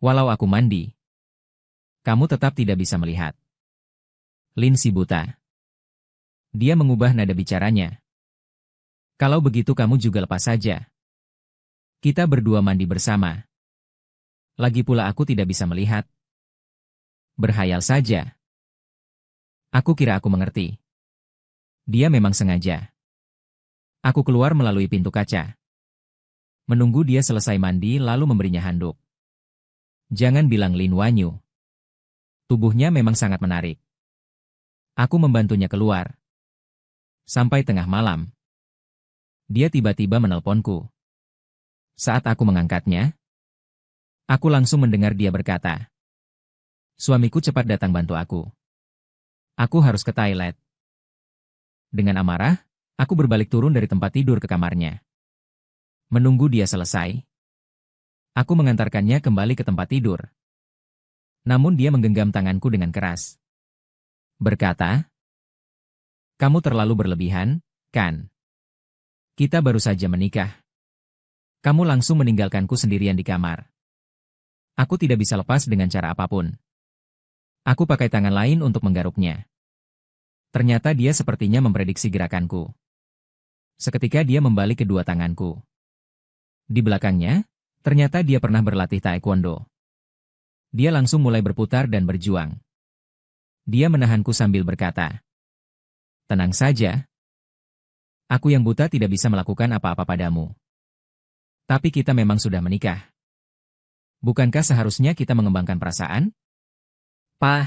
Walau aku mandi, kamu tetap tidak bisa melihat. Lin si buta. Dia mengubah nada bicaranya. Kalau begitu kamu juga lepas saja. Kita berdua mandi bersama. Lagi pula aku tidak bisa melihat. Berhayal saja. Aku kira aku mengerti. Dia memang sengaja. Aku keluar melalui pintu kaca. Menunggu dia selesai mandi lalu memberinya handuk. Jangan bilang Lin Wanyu. Tubuhnya memang sangat menarik. Aku membantunya keluar. Sampai tengah malam. Dia tiba-tiba menelponku. Saat aku mengangkatnya, aku langsung mendengar dia berkata, "Suamiku cepat datang bantu aku. Aku harus ke toilet." Dengan amarah, aku berbalik turun dari tempat tidur ke kamarnya. Menunggu dia selesai, aku mengantarkannya kembali ke tempat tidur. Namun dia menggenggam tanganku dengan keras. Berkata, "Kamu terlalu berlebihan, kan? Kita baru saja menikah. Kamu langsung meninggalkanku sendirian di kamar. Aku tidak bisa lepas dengan cara apapun." Aku pakai tangan lain untuk menggaruknya. Ternyata dia sepertinya memprediksi gerakanku. Seketika dia membalik kedua tanganku. Di belakangnya, ternyata dia pernah berlatih taekwondo. Dia langsung mulai berputar dan berjuang. Dia menahanku sambil berkata, "Tenang saja. Aku yang buta tidak bisa melakukan apa-apa padamu. Tapi kita memang sudah menikah. Bukankah seharusnya kita mengembangkan perasaan?" Pah.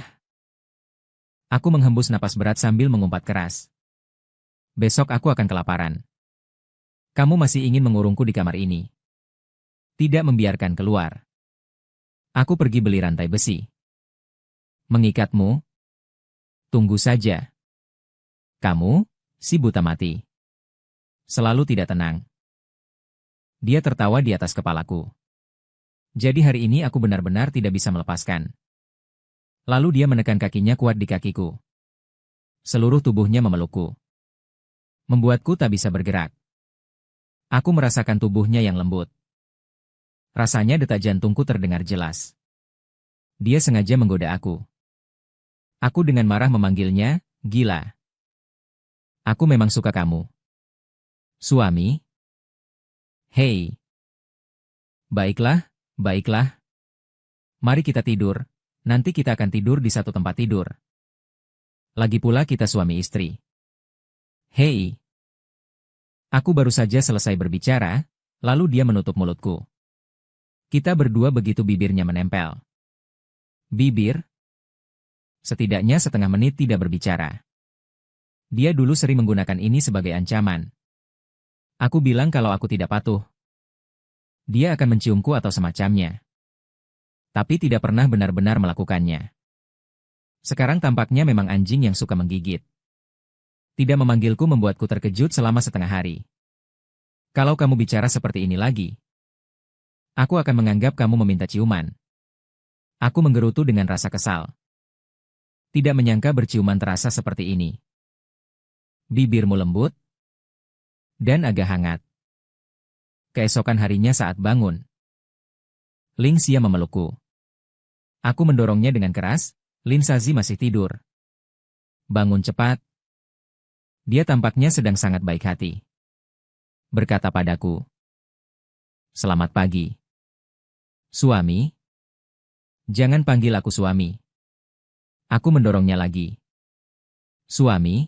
Aku menghembus napas berat sambil mengumpat keras. "Besok aku akan kelaparan. Kamu masih ingin mengurungku di kamar ini. Tidak membiarkan keluar. Aku pergi beli rantai besi. Mengikatmu? Tunggu saja. Kamu, Si buta mati. Selalu tidak tenang. Dia tertawa di atas kepalaku. Jadi hari ini aku benar-benar tidak bisa melepaskan. Lalu dia menekan kakinya kuat di kakiku. Seluruh tubuhnya memelukku. Membuatku tak bisa bergerak. Aku merasakan tubuhnya yang lembut. Rasanya detak jantungku terdengar jelas. Dia sengaja menggoda aku. Aku dengan marah memanggilnya, gila. Aku memang suka kamu. Suami? Hei. Baiklah, baiklah. Mari kita tidur, nanti kita akan tidur di satu tempat tidur. Lagi pula kita suami istri. Hei. Aku baru saja selesai berbicara, lalu dia menutup mulutku. Kita berdua begitu bibirnya menempel. Bibir? Setidaknya setengah menit tidak berbicara. Dia dulu sering menggunakan ini sebagai ancaman. Aku bilang kalau aku tidak patuh, dia akan menciumku atau semacamnya. Tapi tidak pernah benar-benar melakukannya. Sekarang tampaknya memang anjing yang suka menggigit. Tidak memanggilku membuatku terkejut selama setengah hari. Kalau kamu bicara seperti ini lagi, aku akan menganggap kamu meminta ciuman. Aku menggerutu dengan rasa kesal. Tidak menyangka berciuman terasa seperti ini. Bibirmu lembut dan agak hangat. Keesokan harinya saat bangun, Ling Xia memelukku. Aku mendorongnya dengan keras. Lin Shazi masih tidur. Bangun cepat. Dia tampaknya sedang sangat baik hati. Berkata padaku, selamat pagi. Suami? Jangan panggil aku suami. Aku mendorongnya lagi. Suami?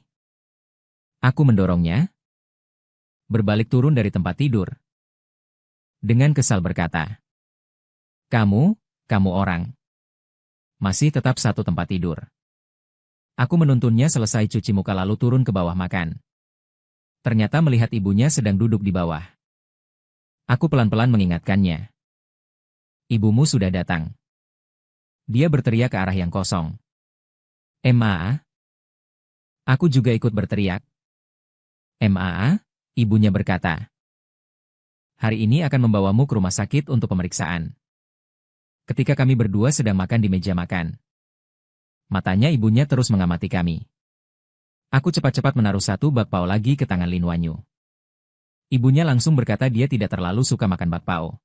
Aku mendorongnya. Berbalik turun dari tempat tidur. Dengan kesal berkata, kamu orang. Masih tetap satu tempat tidur. Aku menuntunnya selesai cuci muka lalu turun ke bawah makan. Ternyata melihat ibunya sedang duduk di bawah. Aku pelan-pelan mengingatkannya. Ibumu sudah datang. Dia berteriak ke arah yang kosong. MAA? Aku juga ikut berteriak. MAA? Ibunya berkata. Hari ini akan membawamu ke rumah sakit untuk pemeriksaan. Ketika kami berdua sedang makan di meja makan. Matanya ibunya terus mengamati kami. Aku cepat-cepat menaruh satu bakpao lagi ke tangan Lin Wanyu. Ibunya langsung berkata dia tidak terlalu suka makan bakpao.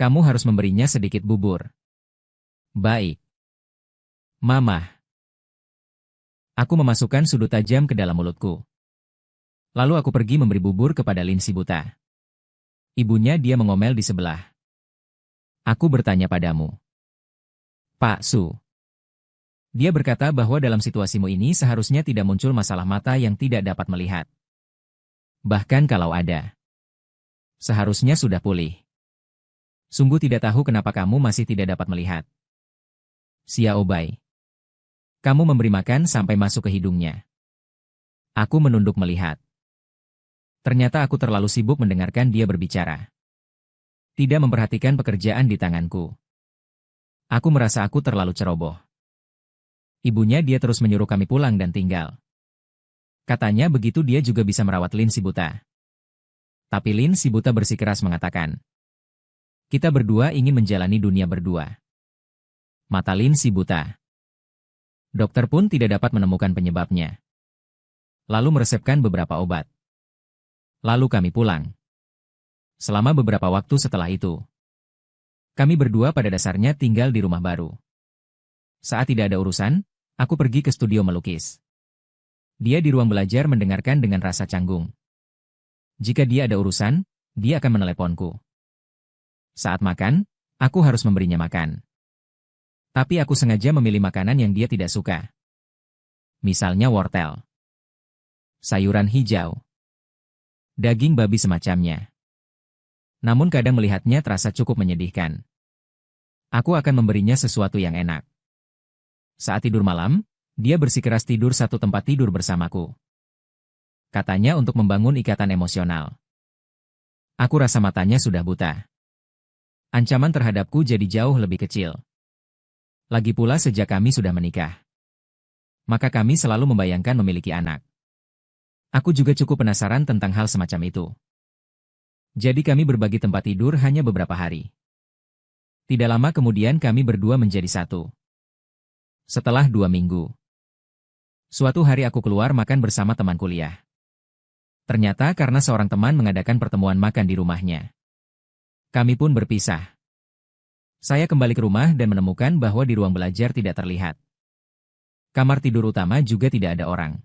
Kamu harus memberinya sedikit bubur. Baik. Mama. Aku memasukkan sudut tajam ke dalam mulutku. Lalu aku pergi memberi bubur kepada Lin si buta. Ibunya dia mengomel di sebelah. Aku bertanya padamu. Pak Su. Dia berkata bahwa dalam situasimu ini seharusnya tidak muncul masalah mata yang tidak dapat melihat. Bahkan kalau ada, seharusnya sudah pulih. Sungguh tidak tahu kenapa kamu masih tidak dapat melihat. Xiao Bai. Kamu memberi makan sampai masuk ke hidungnya. Aku menunduk melihat. Ternyata aku terlalu sibuk mendengarkan dia berbicara. Tidak memperhatikan pekerjaan di tanganku. Aku merasa aku terlalu ceroboh. Ibunya dia terus menyuruh kami pulang dan tinggal. Katanya begitu dia juga bisa merawat Lin si buta. Tapi Lin si buta bersikeras mengatakan, kita berdua ingin menjalani dunia berdua. Mata Lin si buta. Dokter pun tidak dapat menemukan penyebabnya. Lalu meresepkan beberapa obat. Lalu kami pulang. Selama beberapa waktu setelah itu, kami berdua pada dasarnya tinggal di rumah baru. Saat tidak ada urusan, aku pergi ke studio melukis. Dia di ruang belajar mendengarkan dengan rasa canggung. Jika dia ada urusan, dia akan meneleponku. Saat makan, aku harus memberinya makan. Tapi aku sengaja memilih makanan yang dia tidak suka. Misalnya wortel, sayuran hijau, daging babi semacamnya. Namun kadang melihatnya terasa cukup menyedihkan. Aku akan memberinya sesuatu yang enak. Saat tidur malam, dia bersikeras tidur satu tempat tidur bersamaku. Katanya untuk membangun ikatan emosional. Aku rasa matanya sudah buta. Ancaman terhadapku jadi jauh lebih kecil. Lagi pula sejak kami sudah menikah, maka kami selalu membayangkan memiliki anak. Aku juga cukup penasaran tentang hal semacam itu. Jadi kami berbagi tempat tidur hanya beberapa hari. Tidak lama kemudian kami berdua menjadi satu. Setelah 2 minggu. Suatu hari aku keluar makan bersama teman kuliah. Ternyata karena seorang teman mengadakan pertemuan makan di rumahnya. Kami pun berpisah. Saya kembali ke rumah dan menemukan bahwa di ruang belajar tidak terlihat. Kamar tidur utama juga tidak ada orang.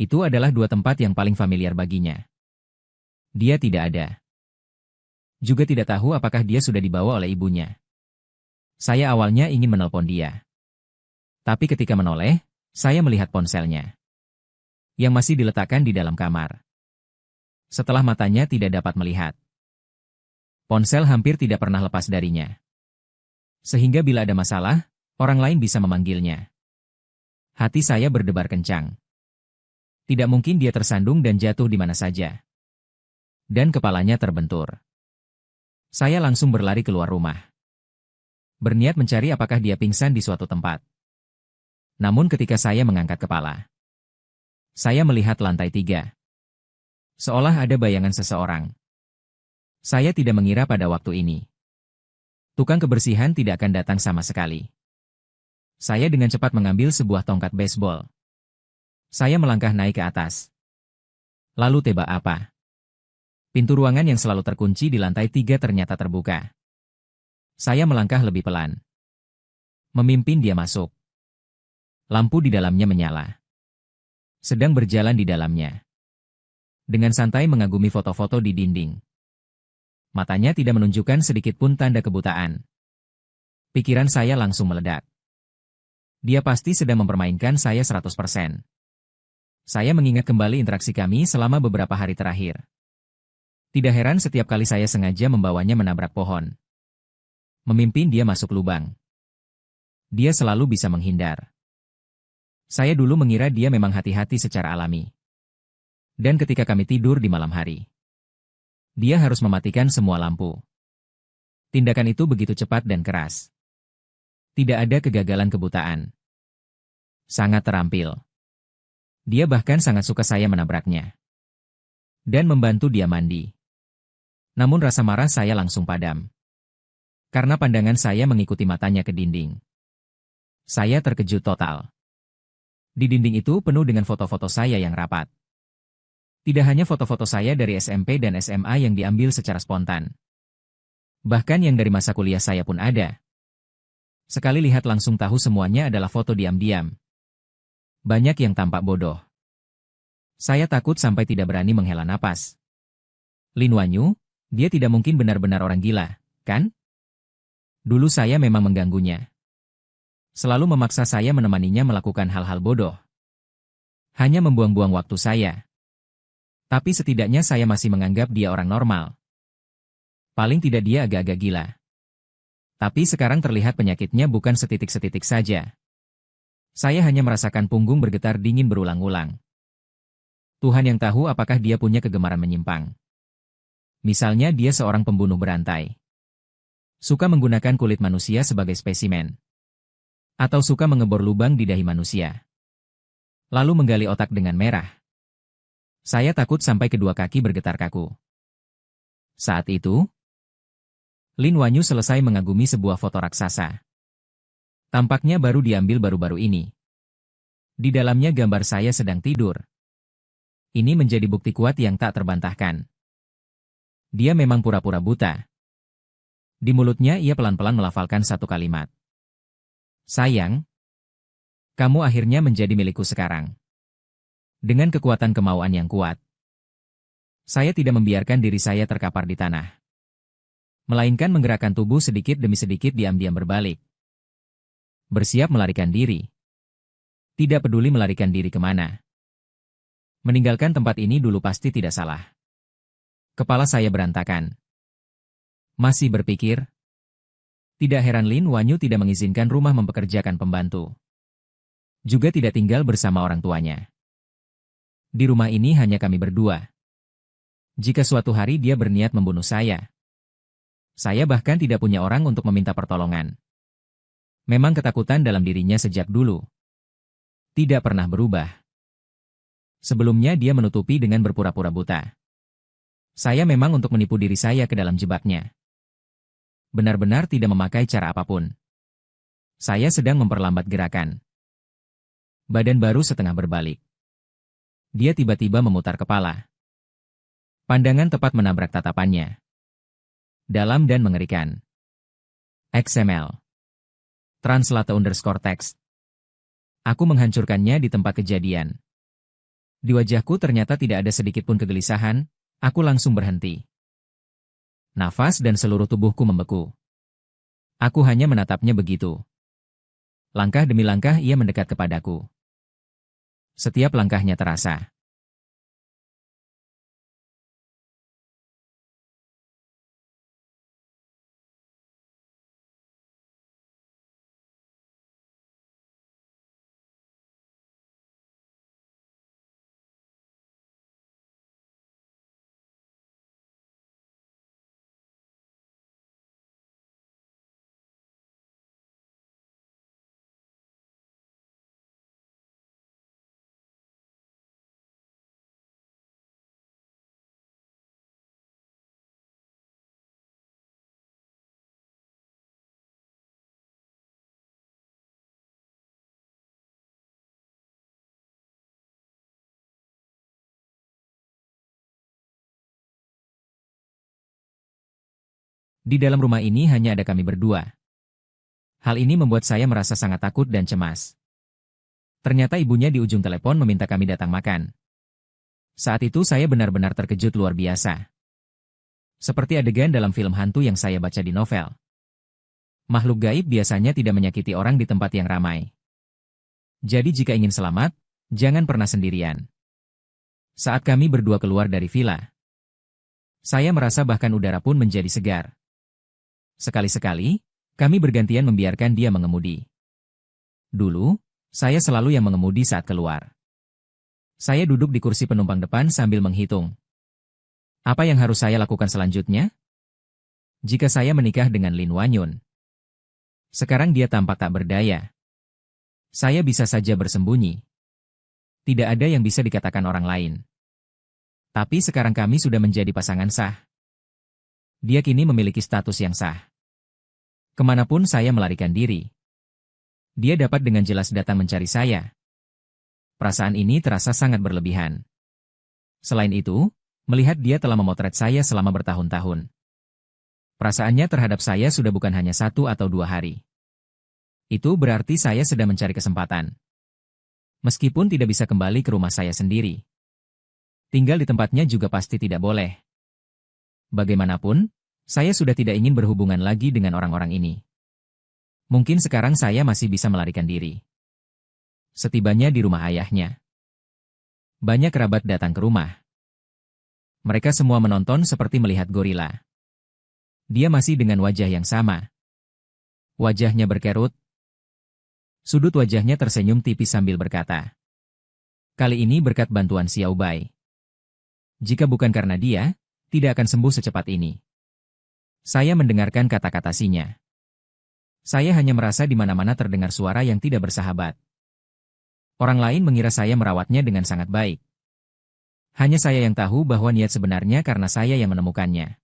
Itu adalah dua tempat yang paling familiar baginya. Dia tidak ada. Juga tidak tahu apakah dia sudah dibawa oleh ibunya. Saya awalnya ingin menelpon dia. Tapi ketika menoleh, saya melihat ponselnya. Yang masih diletakkan di dalam kamar. Setelah matanya tidak dapat melihat. Ponsel hampir tidak pernah lepas darinya. Sehingga bila ada masalah, orang lain bisa memanggilnya. Hati saya berdebar kencang. Tidak mungkin dia tersandung dan jatuh di mana saja. Dan kepalanya terbentur. Saya langsung berlari keluar rumah. Berniat mencari apakah dia pingsan di suatu tempat. Namun ketika saya mengangkat kepala, saya melihat lantai 3. Seolah ada bayangan seseorang. Saya tidak mengira pada waktu ini. Tukang kebersihan tidak akan datang sama sekali. Saya dengan cepat mengambil sebuah tongkat baseball. Saya melangkah naik ke atas. Lalu tebak apa? Pintu ruangan yang selalu terkunci di lantai 3 ternyata terbuka. Saya melangkah lebih pelan. Memimpin dia masuk. Lampu di dalamnya menyala. Sedang berjalan di dalamnya. Dengan santai mengagumi foto-foto di dinding. Matanya tidak menunjukkan sedikit pun tanda kebutaan. Pikiran saya langsung meledak. Dia pasti sedang mempermainkan saya 100%. Saya mengingat kembali interaksi kami selama beberapa hari terakhir. Tidak heran setiap kali saya sengaja membawanya menabrak pohon. Memimpin dia masuk lubang. Dia selalu bisa menghindar. Saya dulu mengira dia memang hati-hati secara alami. Dan ketika kami tidur di malam hari, dia harus mematikan semua lampu. Tindakan itu begitu cepat dan keras. Tidak ada kegagalan kebutaan. Sangat terampil. Dia bahkan sangat suka saya menabraknya. Dan membantu dia mandi. Namun rasa marah saya langsung padam. Karena pandangan saya mengikuti matanya ke dinding. Saya terkejut total. Di dinding itu penuh dengan foto-foto saya yang rapat. Tidak hanya foto-foto saya dari SMP dan SMA yang diambil secara spontan. Bahkan yang dari masa kuliah saya pun ada. Sekali lihat langsung tahu semuanya adalah foto diam-diam. Banyak yang tampak bodoh. Saya takut sampai tidak berani menghela napas. Lin Wanyu, dia tidak mungkin benar-benar orang gila, kan? Dulu saya memang mengganggunya. Selalu memaksa saya menemaninya melakukan hal-hal bodoh. Hanya membuang-buang waktu saya. Tapi setidaknya saya masih menganggap dia orang normal. Paling tidak dia agak-agak gila. Tapi sekarang terlihat penyakitnya bukan setitik-setitik saja. Saya hanya merasakan punggung bergetar dingin berulang-ulang. Tuhan yang tahu apakah dia punya kegemaran menyimpang. Misalnya dia seorang pembunuh berantai. Suka menggunakan kulit manusia sebagai spesimen. Atau suka mengebor lubang di dahi manusia. Lalu menggali otak dengan merah. Saya takut sampai kedua kaki bergetar kaku. Saat itu, Lin Wanyu selesai mengagumi sebuah foto raksasa. Tampaknya baru diambil baru-baru ini. Di dalamnya gambar saya sedang tidur. Ini menjadi bukti kuat yang tak terbantahkan. Dia memang pura-pura buta. Di mulutnya ia pelan-pelan melafalkan satu kalimat. Sayang, kamu akhirnya menjadi milikku sekarang. Dengan kekuatan kemauan yang kuat. Saya tidak membiarkan diri saya terkapar di tanah. Melainkan menggerakkan tubuh sedikit demi sedikit diam-diam berbalik. Bersiap melarikan diri. Tidak peduli melarikan diri kemana. Meninggalkan tempat ini dulu pasti tidak salah. Kepala saya berantakan. Masih berpikir? Tidak heran Lin Wanyu tidak mengizinkan rumah mempekerjakan pembantu. Juga tidak tinggal bersama orang tuanya. Di rumah ini hanya kami berdua. Jika suatu hari dia berniat membunuh saya bahkan tidak punya orang untuk meminta pertolongan. Memang ketakutan dalam dirinya sejak dulu. Tidak pernah berubah. Sebelumnya dia menutupi dengan berpura-pura buta. Saya memang untuk menipu diri saya ke dalam jebaknya. Benar-benar tidak memakai cara apapun. Saya sedang memperlambat gerakan. Badan baru setengah berbalik. Dia tiba-tiba memutar kepala. Pandangan tepat menabrak tatapannya. Dalam dan mengerikan. XML. Translate_text. Aku menghancurkannya di tempat kejadian. Di wajahku ternyata tidak ada sedikit pun kegelisahan, aku langsung berhenti. Nafas dan seluruh tubuhku membeku. Aku hanya menatapnya begitu. Langkah demi langkah ia mendekat kepadaku. Setiap langkahnya terasa. Di dalam rumah ini hanya ada kami berdua. Hal ini membuat saya merasa sangat takut dan cemas. Ternyata ibunya di ujung telepon meminta kami datang makan. Saat itu saya benar-benar terkejut luar biasa. Seperti adegan dalam film hantu yang saya baca di novel. Makhluk gaib biasanya tidak menyakiti orang di tempat yang ramai. Jadi jika ingin selamat, jangan pernah sendirian. Saat kami berdua keluar dari villa, saya merasa bahkan udara pun menjadi segar. Sekali-sekali, kami bergantian membiarkan dia mengemudi. Dulu, saya selalu yang mengemudi saat keluar. Saya duduk di kursi penumpang depan sambil menghitung. Apa yang harus saya lakukan selanjutnya? Jika saya menikah dengan Lin Wanyun. Sekarang dia tampak tak berdaya. Saya bisa saja bersembunyi. Tidak ada yang bisa dikatakan orang lain. Tapi sekarang kami sudah menjadi pasangan sah. Dia kini memiliki status yang sah. Kemanapun saya melarikan diri, dia dapat dengan jelas datang mencari saya. Perasaan ini terasa sangat berlebihan. Selain itu, melihat dia telah memotret saya selama bertahun-tahun. Perasaannya terhadap saya sudah bukan hanya 1 atau 2 hari. Itu berarti saya sedang mencari kesempatan. Meskipun tidak bisa kembali ke rumah saya sendiri. Tinggal di tempatnya juga pasti tidak boleh. Bagaimanapun, saya sudah tidak ingin berhubungan lagi dengan orang-orang ini. Mungkin sekarang saya masih bisa melarikan diri. Setibanya di rumah ayahnya, banyak kerabat datang ke rumah. Mereka semua menonton seperti melihat gorila. Dia masih dengan wajah yang sama. Wajahnya berkerut. Sudut wajahnya tersenyum tipis sambil berkata, "Kali ini berkat bantuan Xiao Bai. Jika bukan karena dia, tidak akan sembuh secepat ini." Saya mendengarkan kata-kata sinya. Saya hanya merasa di mana-mana terdengar suara yang tidak bersahabat. Orang lain mengira saya merawatnya dengan sangat baik. Hanya saya yang tahu bahwa niat sebenarnya karena saya yang menemukannya.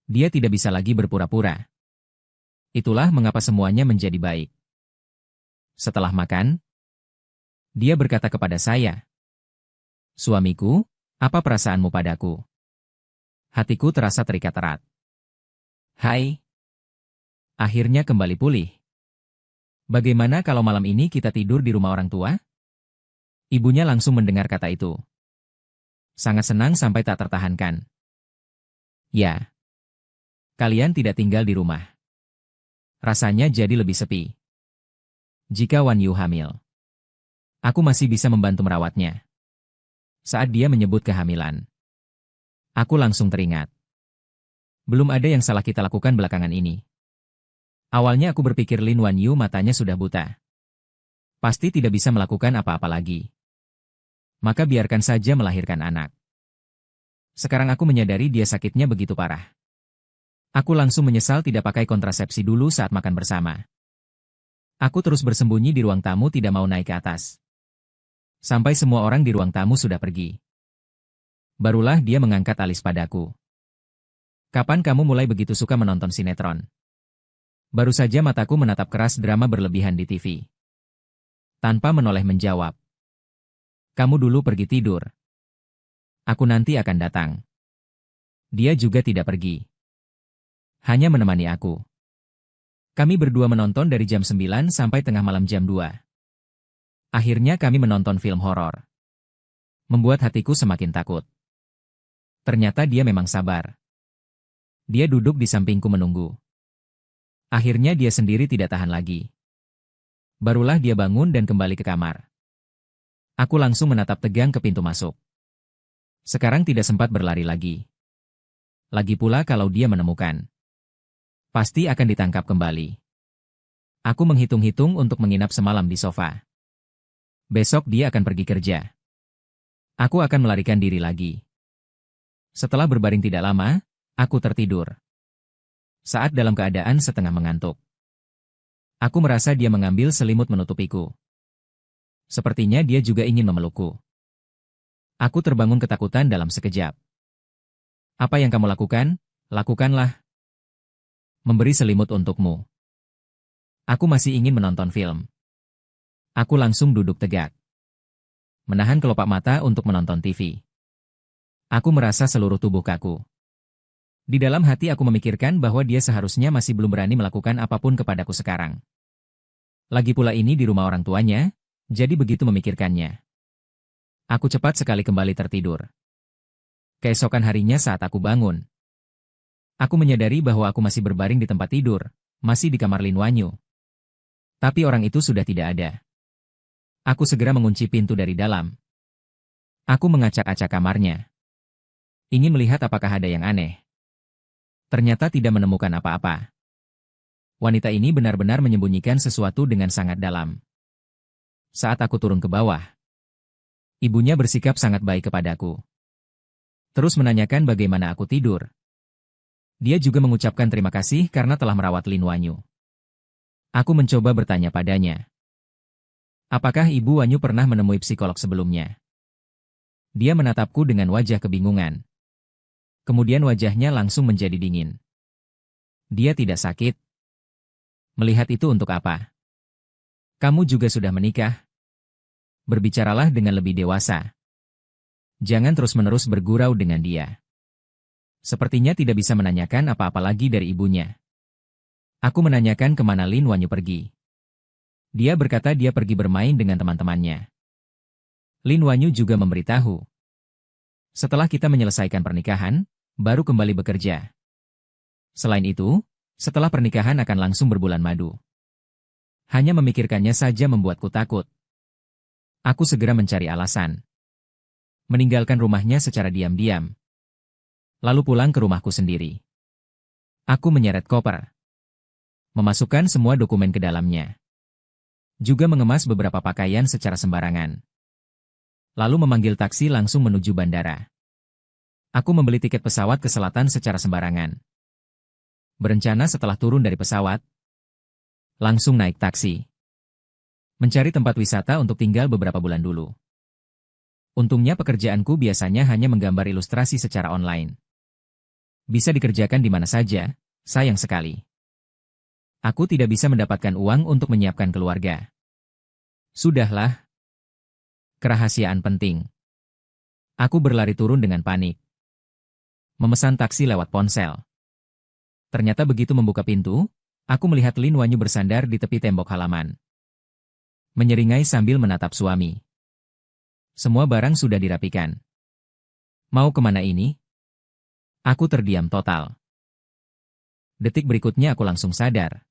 Dia tidak bisa lagi berpura-pura. Itulah mengapa semuanya menjadi baik. Setelah makan, dia berkata kepada saya, "Suamiku, apa perasaanmu padaku?" Hatiku terasa terikat erat. "Hai. Akhirnya kembali pulih. Bagaimana kalau malam ini kita tidur di rumah orang tua?" Ibunya langsung mendengar kata itu. Sangat senang sampai tak tertahankan. "Ya. Kalian tidak tinggal di rumah. Rasanya jadi lebih sepi. Jika Wan Yu hamil, aku masih bisa membantu merawatnya." Saat dia menyebut kehamilan, aku langsung teringat. Belum ada yang salah kita lakukan belakangan ini. Awalnya aku berpikir Lin Wan Yu matanya sudah buta. Pasti tidak bisa melakukan apa-apa lagi. Maka biarkan saja melahirkan anak. Sekarang aku menyadari dia sakitnya begitu parah. Aku langsung menyesal tidak pakai kontrasepsi dulu saat makan bersama. Aku terus bersembunyi di ruang tamu tidak mau naik ke atas. Sampai semua orang di ruang tamu sudah pergi. Barulah dia mengangkat alis padaku. Kapan kamu mulai begitu suka menonton sinetron? Baru saja mataku menatap keras drama berlebihan di TV. Tanpa menoleh menjawab. Kamu dulu pergi tidur. Aku nanti akan datang. Dia juga tidak pergi. Hanya menemani aku. Kami berdua menonton dari jam 9 sampai tengah malam jam 2. Akhirnya kami menonton film horor. Membuat hatiku semakin takut. Ternyata dia memang sabar. Dia duduk di sampingku menunggu. Akhirnya dia sendiri tidak tahan lagi. Barulah dia bangun dan kembali ke kamar. Aku langsung menatap tegang ke pintu masuk. Sekarang tidak sempat berlari lagi. Lagi pula kalau dia menemukan, pasti akan ditangkap kembali. Aku menghitung-hitung untuk menginap semalam di sofa. Besok dia akan pergi kerja. Aku akan melarikan diri lagi. Setelah berbaring tidak lama, aku tertidur. Saat dalam keadaan setengah mengantuk, aku merasa dia mengambil selimut menutupiku. Sepertinya dia juga ingin memelukku. Aku terbangun ketakutan dalam sekejap. Apa yang kamu lakukan? Lakukanlah. Memberi selimut untukmu. Aku masih ingin menonton film. Aku langsung duduk tegak. Menahan kelopak mata untuk menonton TV. Aku merasa seluruh tubuh kaku. Di dalam hati aku memikirkan bahwa dia seharusnya masih belum berani melakukan apapun kepadaku sekarang. Lagi pula ini di rumah orang tuanya, jadi begitu memikirkannya. Aku cepat sekali kembali tertidur. Keesokan harinya saat aku bangun, aku menyadari bahwa aku masih berbaring di tempat tidur, masih di kamar Lin Wanyu. Tapi orang itu sudah tidak ada. Aku segera mengunci pintu dari dalam. Aku mengacak-acak kamarnya. Ingin melihat apakah ada yang aneh. Ternyata tidak menemukan apa-apa. Wanita ini benar-benar menyembunyikan sesuatu dengan sangat dalam. Saat aku turun ke bawah, ibunya bersikap sangat baik kepadaku. Terus menanyakan bagaimana aku tidur. Dia juga mengucapkan terima kasih karena telah merawat Lin Wanyu. Aku mencoba bertanya padanya. Apakah Ibu Wanyu pernah menemui psikolog sebelumnya? Dia menatapku dengan wajah kebingungan. Kemudian wajahnya langsung menjadi dingin. Dia tidak sakit. Melihat itu untuk apa? Kamu juga sudah menikah. Berbicaralah dengan lebih dewasa. Jangan terus-menerus bergurau dengan dia. Sepertinya tidak bisa menanyakan apa-apa lagi dari ibunya. Aku menanyakan kemana Lin Wanyu pergi. Dia berkata dia pergi bermain dengan teman-temannya. Lin Wanyu juga memberitahu. Setelah kita menyelesaikan pernikahan, baru kembali bekerja. Selain itu, setelah pernikahan akan langsung berbulan madu. Hanya memikirkannya saja membuatku takut. Aku segera mencari alasan. Meninggalkan rumahnya secara diam-diam. Lalu pulang ke rumahku sendiri. Aku menyeret koper. Memasukkan semua dokumen ke dalamnya. Juga mengemas beberapa pakaian secara sembarangan. Lalu memanggil taksi langsung menuju bandara. Aku membeli tiket pesawat ke selatan secara sembarangan. Berencana setelah turun dari pesawat, langsung naik taksi. Mencari tempat wisata untuk tinggal beberapa bulan dulu. Untungnya pekerjaanku biasanya hanya menggambar ilustrasi secara online. Bisa dikerjakan di mana saja, sayang sekali. Aku tidak bisa mendapatkan uang untuk menyiapkan keluarga. Sudahlah. Kerahasiaan penting. Aku berlari turun dengan panik. Memesan taksi lewat ponsel. Ternyata begitu membuka pintu, aku melihat Lin Wanyu bersandar di tepi tembok halaman. Menyeringai sambil menatap suami. Semua barang sudah dirapikan. Mau kemana ini? Aku terdiam total. Detik berikutnya aku langsung sadar.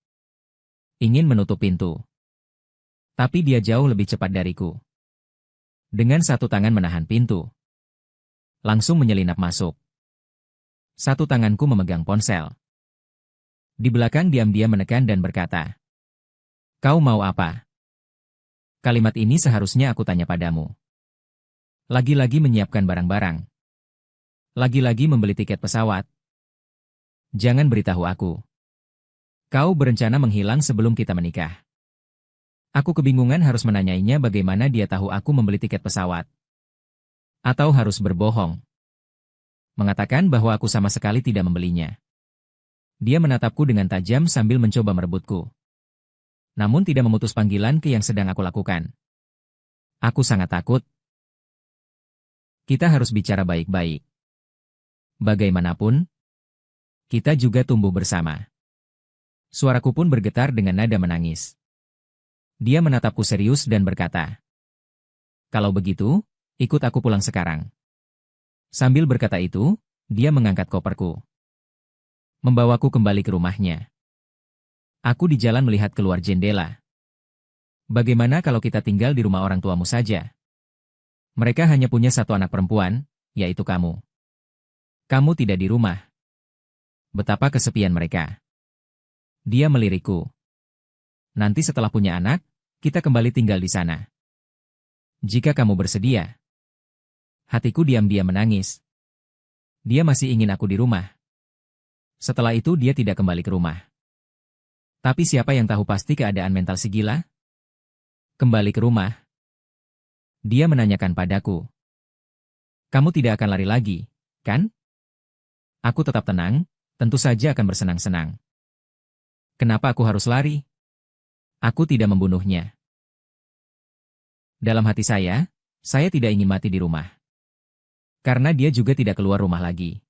Ingin menutup pintu. Tapi dia jauh lebih cepat dariku. Dengan satu tangan menahan pintu. Langsung menyelinap masuk. Satu tanganku memegang ponsel. Di belakang diam-diam menekan dan berkata, "Kau mau apa?" Kalimat ini seharusnya aku tanya padamu. Lagi-lagi menyiapkan barang-barang. Lagi-lagi membeli tiket pesawat. Jangan beritahu aku. Kau berencana menghilang sebelum kita menikah. Aku kebingungan harus menanyainya bagaimana dia tahu aku membeli tiket pesawat. Atau harus berbohong. Mengatakan bahwa aku sama sekali tidak membelinya. Dia menatapku dengan tajam sambil mencoba merebutku. Namun tidak memutus panggilan ke yang sedang aku lakukan. Aku sangat takut. Kita harus bicara baik-baik. Bagaimanapun, kita juga tumbuh bersama. Suaraku pun bergetar dengan nada menangis. Dia menatapku serius dan berkata, "Kalau begitu, ikut aku pulang sekarang." Sambil berkata itu, dia mengangkat koperku. Membawaku kembali ke rumahnya. Aku di jalan melihat keluar jendela. Bagaimana kalau kita tinggal di rumah orang tuamu saja? Mereka hanya punya satu anak perempuan, yaitu kamu. Kamu tidak di rumah. Betapa kesepian mereka. Dia melirikku. Nanti setelah punya anak, kita kembali tinggal di sana. Jika kamu bersedia. Hatiku diam-diam menangis. Dia masih ingin aku di rumah. Setelah itu dia tidak kembali ke rumah. Tapi siapa yang tahu pasti keadaan mental si gila? Kembali ke rumah. Dia menanyakan padaku. Kamu tidak akan lari lagi, kan? Aku tetap tenang, tentu saja akan bersenang-senang. Kenapa aku harus lari? Aku tidak membunuhnya. Dalam hati saya tidak ingin mati di rumah. Karena dia juga tidak keluar rumah lagi.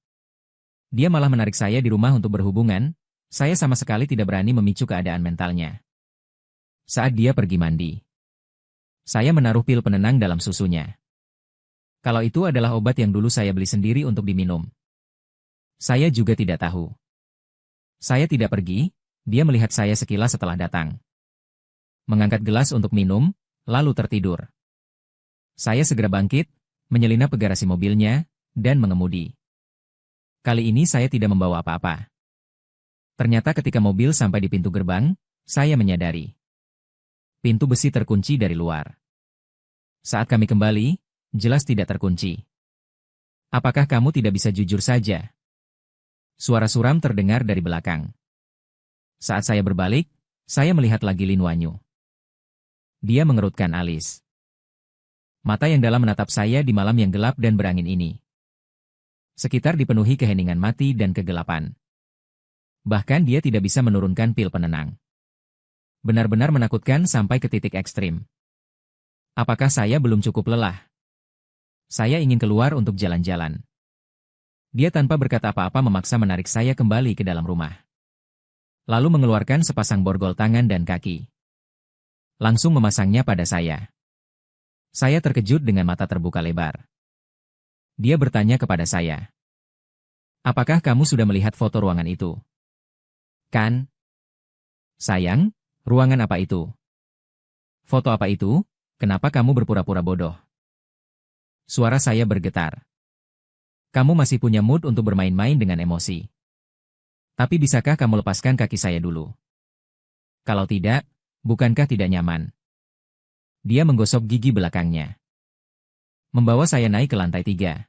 Dia malah menarik saya di rumah untuk berhubungan, saya sama sekali tidak berani memicu keadaan mentalnya. Saat dia pergi mandi, saya menaruh pil penenang dalam susunya. Kalau itu adalah obat yang dulu saya beli sendiri untuk diminum. Saya juga tidak tahu. Saya tidak pergi, dia melihat saya sekilas setelah datang. Mengangkat gelas untuk minum, lalu tertidur. Saya segera bangkit, menyelinap ke garasi mobilnya, dan mengemudi. Kali ini saya tidak membawa apa-apa. Ternyata ketika mobil sampai di pintu gerbang, saya menyadari. Pintu besi terkunci dari luar. Saat kami kembali, jelas tidak terkunci. Apakah kamu tidak bisa jujur saja? Suara suram terdengar dari belakang. Saat saya berbalik, saya melihat lagi Lin Wanyu. Dia mengerutkan alis. Mata yang dalam menatap saya di malam yang gelap dan berangin ini. Sekitar dipenuhi keheningan mati dan kegelapan. Bahkan dia tidak bisa menurunkan pil penenang. Benar-benar menakutkan sampai ke titik ekstrim. Apakah saya belum cukup lelah? Saya ingin keluar untuk jalan-jalan. Dia tanpa berkata apa-apa memaksa menarik saya kembali ke dalam rumah. Lalu mengeluarkan sepasang borgol tangan dan kaki. Langsung memasangnya pada saya. Saya terkejut dengan mata terbuka lebar. Dia bertanya kepada saya. Apakah kamu sudah melihat foto ruangan itu? Kan? Sayang, ruangan apa itu? Foto apa itu? Kenapa kamu berpura-pura bodoh? Suara saya bergetar. Kamu masih punya mood untuk bermain-main dengan emosi. Tapi bisakah kamu lepaskan kaki saya dulu? Kalau tidak, bukankah tidak nyaman? Dia menggosok gigi belakangnya. Membawa saya naik ke lantai 3.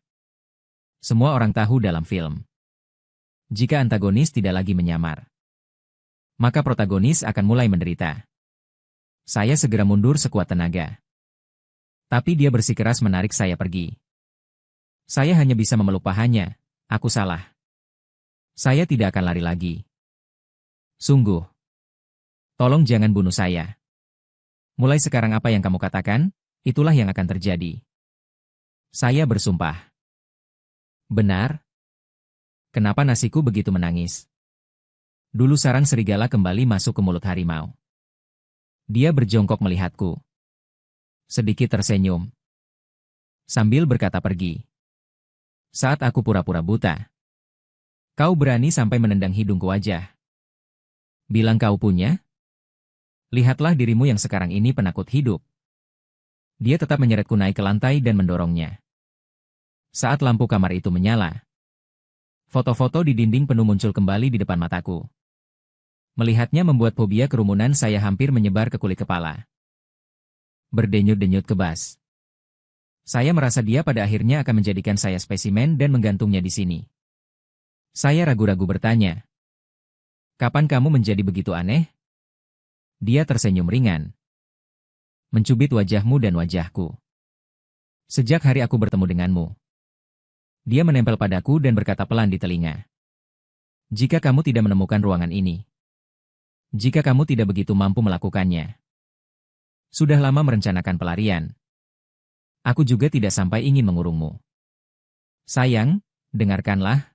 Semua orang tahu dalam film. Jika antagonis tidak lagi menyamar, maka protagonis akan mulai menderita. Saya segera mundur sekuat tenaga. Tapi dia bersikeras menarik saya pergi. Saya hanya bisa memeluk pahanya. Aku salah. Saya tidak akan lari lagi. Sungguh. Tolong jangan bunuh saya. Mulai sekarang apa yang kamu katakan, itulah yang akan terjadi. Saya bersumpah. Benar? Kenapa nasiku begitu menangis? Dulu sarang serigala kembali masuk ke mulut harimau. Dia berjongkok melihatku. Sedikit tersenyum. Sambil berkata pergi. Saat aku pura-pura buta. Kau berani sampai menendang hidungku aja. Bilang kau punya? Lihatlah dirimu yang sekarang ini penakut hidup. Dia tetap menyeretku naik ke lantai dan mendorongnya. Saat lampu kamar itu menyala, foto-foto di dinding penuh muncul kembali di depan mataku. Melihatnya membuat fobia kerumunan saya hampir menyebar ke kulit kepala. Berdenyut-denyut kebas. Saya merasa dia pada akhirnya akan menjadikan saya spesimen dan menggantungnya di sini. Saya ragu-ragu bertanya. Kapan kamu menjadi begitu aneh? Dia tersenyum ringan. mencubit wajahmu dan wajahku. Sejak hari aku bertemu denganmu. Dia menempel padaku dan berkata pelan di telinga. Jika kamu tidak menemukan ruangan ini. Jika kamu tidak begitu mampu melakukannya. Sudah lama merencanakan pelarian. Aku juga tidak sampai ingin mengurungmu. Sayang, dengarkanlah.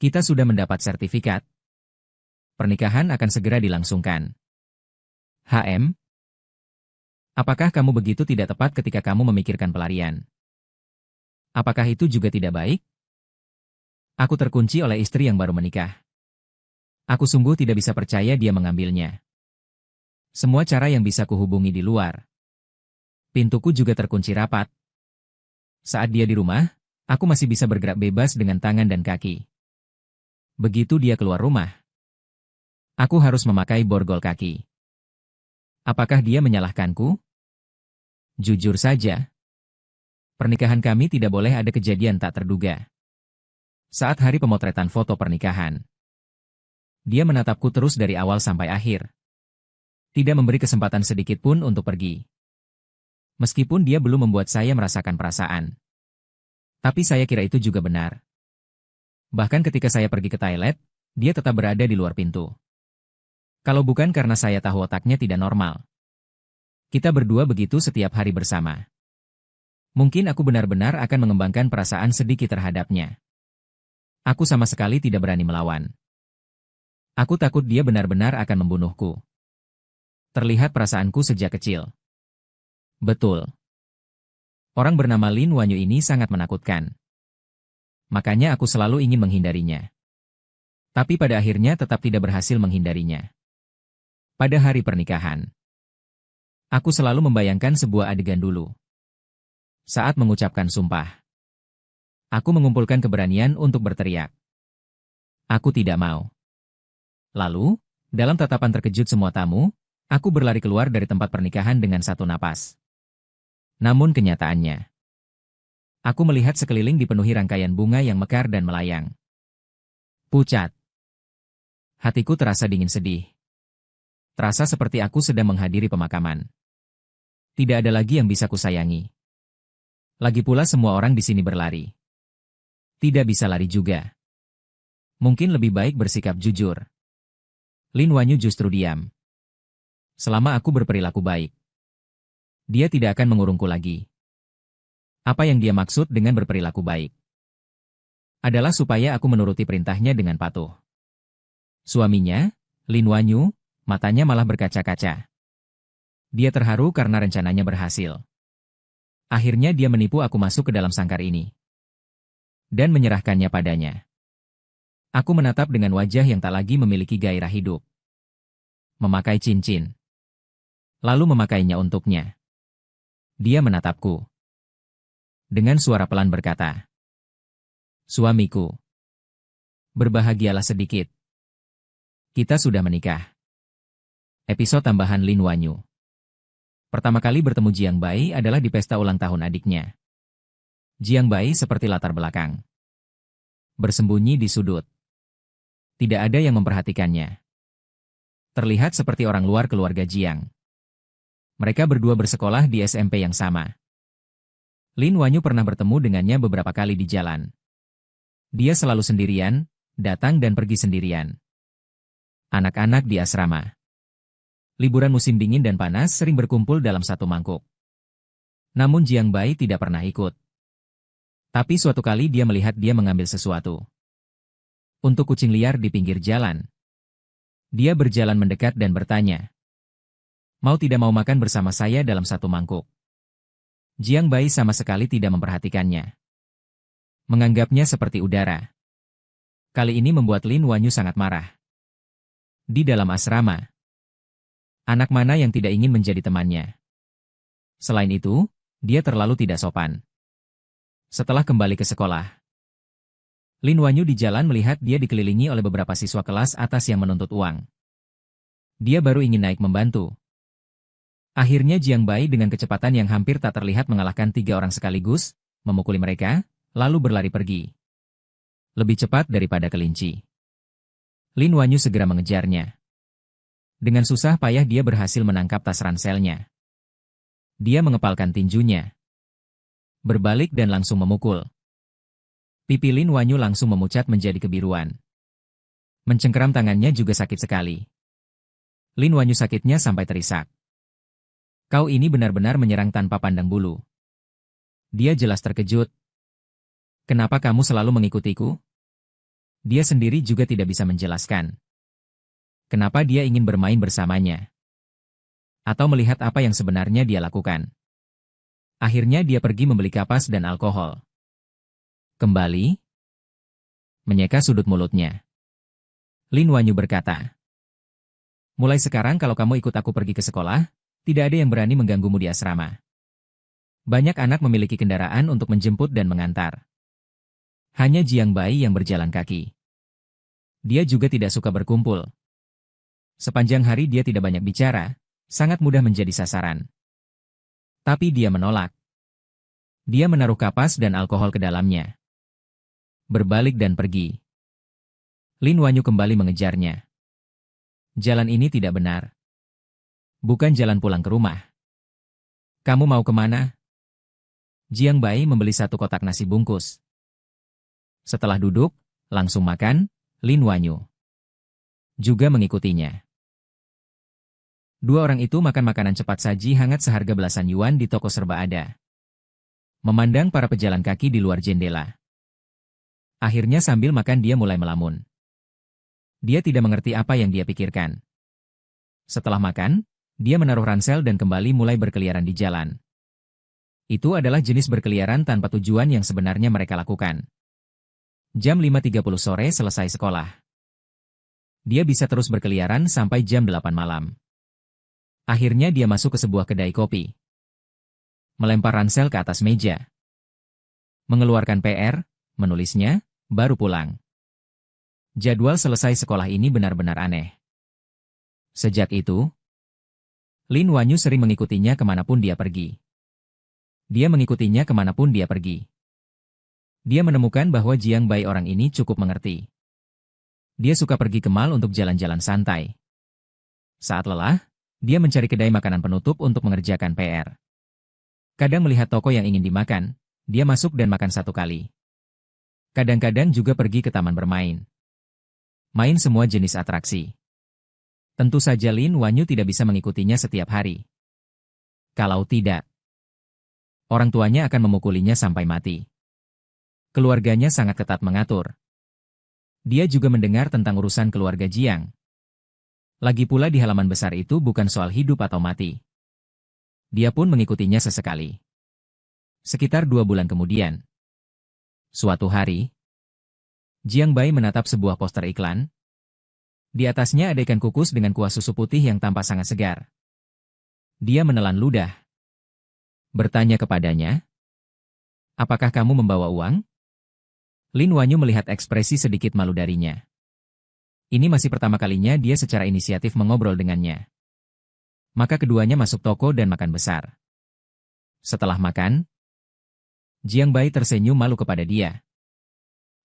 Kita sudah mendapat sertifikat. Pernikahan akan segera dilangsungkan. HM? Apakah kamu begitu tidak tepat ketika kamu memikirkan pelarian? Apakah itu juga tidak baik? Aku terkunci oleh istri yang baru menikah. Aku sungguh tidak bisa percaya dia mengambilnya. Semua cara yang bisa kuhubungi di luar. Pintuku juga terkunci rapat. Saat dia di rumah, aku masih bisa bergerak bebas dengan tangan dan kaki. Begitu dia keluar rumah, aku harus memakai borgol kaki. Apakah dia menyalahkanku? Jujur saja. Pernikahan kami tidak boleh ada kejadian tak terduga. Saat hari pemotretan foto pernikahan, dia menatapku terus dari awal sampai akhir. Tidak memberi kesempatan sedikit pun untuk pergi. Meskipun dia belum membuat saya merasakan perasaan. Tapi saya kira itu juga benar. Bahkan ketika saya pergi ke toilet, dia tetap berada di luar pintu. Kalau bukan karena saya tahu otaknya tidak normal. Kita berdua begitu setiap hari bersama. Mungkin aku benar-benar akan mengembangkan perasaan sedikit terhadapnya. Aku sama sekali tidak berani melawan. Aku takut dia benar-benar akan membunuhku. Terlihat perasaanku sejak kecil. Betul. Orang bernama Lin Wanyu ini sangat menakutkan. Makanya aku selalu ingin menghindarinya. Tapi pada akhirnya tetap tidak berhasil menghindarinya. Pada hari pernikahan, aku selalu membayangkan sebuah adegan dulu. Saat mengucapkan sumpah, aku mengumpulkan keberanian untuk berteriak. Aku tidak mau. Lalu, dalam tatapan terkejut semua tamu, aku berlari keluar dari tempat pernikahan dengan satu napas. Namun kenyataannya, aku melihat sekeliling dipenuhi rangkaian bunga yang mekar dan melayang. Pucat. Hatiku terasa dingin sedih. Terasa seperti aku sedang menghadiri pemakaman. Tidak ada lagi yang bisa kusayangi. Lagi pula semua orang di sini berlari. Tidak bisa lari juga. Mungkin lebih baik bersikap jujur. Lin Wanyu justru diam. Selama aku berperilaku baik, dia tidak akan mengurungku lagi. Apa yang dia maksud dengan berperilaku baik? Adalah supaya aku menuruti perintahnya dengan patuh. Suaminya, Lin Wanyu, matanya malah berkaca-kaca. Dia terharu karena rencananya berhasil. Akhirnya dia menipu aku masuk ke dalam sangkar ini. Dan menyerahkannya padanya. Aku menatap dengan wajah yang tak lagi memiliki gairah hidup. Memakai cincin. Lalu memakainya untuknya. Dia menatapku. Dengan suara pelan berkata, "Suamiku, berbahagialah sedikit. Kita sudah menikah." Episode tambahan Lin Wanyu. Pertama kali bertemu Jiang Bai adalah di pesta ulang tahun adiknya. Jiang Bai seperti latar belakang. Bersembunyi di sudut. Tidak ada yang memperhatikannya. Terlihat seperti orang luar keluarga Jiang. Mereka berdua bersekolah di SMP yang sama. Lin Wanyu pernah bertemu dengannya beberapa kali di jalan. Dia selalu sendirian, datang dan pergi sendirian. Anak-anak di asrama. Liburan musim dingin dan panas sering berkumpul dalam satu mangkuk. Namun Jiang Bai tidak pernah ikut. Tapi suatu kali dia melihat dia mengambil sesuatu. Untuk kucing liar di pinggir jalan. Dia berjalan mendekat dan bertanya, "Mau tidak mau makan bersama saya dalam satu mangkuk?" Jiang Bai sama sekali tidak memperhatikannya. Menganggapnya seperti udara. Kali ini membuat Lin Wanyu sangat marah. Di dalam asrama. Anak mana yang tidak ingin menjadi temannya? Selain itu, dia terlalu tidak sopan. Setelah kembali ke sekolah, Lin Wanyu di jalan melihat dia dikelilingi oleh beberapa siswa kelas atas yang menuntut uang. Dia baru ingin naik membantu. Akhirnya Jiang Bai dengan kecepatan yang hampir tak terlihat mengalahkan 3 orang sekaligus, memukuli mereka, lalu berlari pergi. Lebih cepat daripada kelinci. Lin Wanyu segera mengejarnya. Dengan susah payah dia berhasil menangkap tas ranselnya. Dia mengepalkan tinjunya, berbalik dan langsung memukul. Pipi Lin Wanyu langsung memucat menjadi kebiruan. Mencengkeram tangannya juga sakit sekali. Lin Wanyu sakitnya sampai terisak. Kau ini benar-benar menyerang tanpa pandang bulu. Dia jelas terkejut. Kenapa kamu selalu mengikutiku? Dia sendiri juga tidak bisa menjelaskan. Kenapa dia ingin bermain bersamanya? Atau melihat apa yang sebenarnya dia lakukan. Akhirnya dia pergi membeli kapas dan alkohol. Kembali, menyeka sudut mulutnya. Lin Wanyu berkata, mulai sekarang kalau kamu ikut aku pergi ke sekolah, tidak ada yang berani mengganggumu di asrama. Banyak anak memiliki kendaraan untuk menjemput dan mengantar. Hanya Jiang Bai yang berjalan kaki. Dia juga tidak suka berkumpul. Sepanjang hari dia tidak banyak bicara, sangat mudah menjadi sasaran. Tapi dia menolak. Dia menaruh kapas dan alkohol ke dalamnya. Berbalik dan pergi. Lin Wanyu kembali mengejarnya. Jalan ini tidak benar. Bukan jalan pulang ke rumah. Kamu mau kemana? Jiang Bai membeli 1 kotak nasi bungkus. Setelah duduk, langsung makan, Lin Wanyu juga mengikutinya. Dua orang itu makan makanan cepat saji hangat seharga belasan yuan di toko serba ada. Memandang para pejalan kaki di luar jendela. Akhirnya sambil makan dia mulai melamun. Dia tidak mengerti apa yang dia pikirkan. Setelah makan, dia menaruh ransel dan kembali mulai berkeliaran di jalan. Itu adalah jenis berkeliaran tanpa tujuan yang sebenarnya mereka lakukan. Jam 5.30 sore selesai sekolah. Dia bisa terus berkeliaran sampai jam 8 malam. Akhirnya dia masuk ke sebuah kedai kopi. Melempar ransel ke atas meja. Mengeluarkan PR, menulisnya, baru pulang. Jadwal selesai sekolah ini benar-benar aneh. Sejak itu, Lin Wanyu sering mengikutinya kemanapun dia pergi. Dia mengikutinya kemanapun dia pergi. Dia menemukan bahwa Jiang Bai orang ini cukup mengerti. Dia suka pergi ke mall untuk jalan-jalan santai. Saat lelah, dia mencari kedai makanan penutup untuk mengerjakan PR. Kadang melihat toko yang ingin dimakan, dia masuk dan makan 1 kali. Kadang-kadang juga pergi ke taman bermain. Main semua jenis atraksi. Tentu saja Lin Wanyu tidak bisa mengikutinya setiap hari. Kalau tidak, orang tuanya akan memukulinya sampai mati. Keluarganya sangat ketat mengatur. Dia juga mendengar tentang urusan keluarga Jiang. Lagi pula di halaman besar itu bukan soal hidup atau mati. Dia pun mengikutinya sesekali. Sekitar 2 bulan kemudian. Suatu hari, Jiang Bai menatap sebuah poster iklan. Di atasnya ada ikan kukus dengan kuah susu putih yang tampak sangat segar. Dia menelan ludah. Bertanya kepadanya, apakah kamu membawa uang? Lin Wanyu melihat ekspresi sedikit malu darinya. Ini masih pertama kalinya dia secara inisiatif mengobrol dengannya. Maka keduanya masuk toko dan makan besar. Setelah makan, Jiang Bai tersenyum malu kepada dia.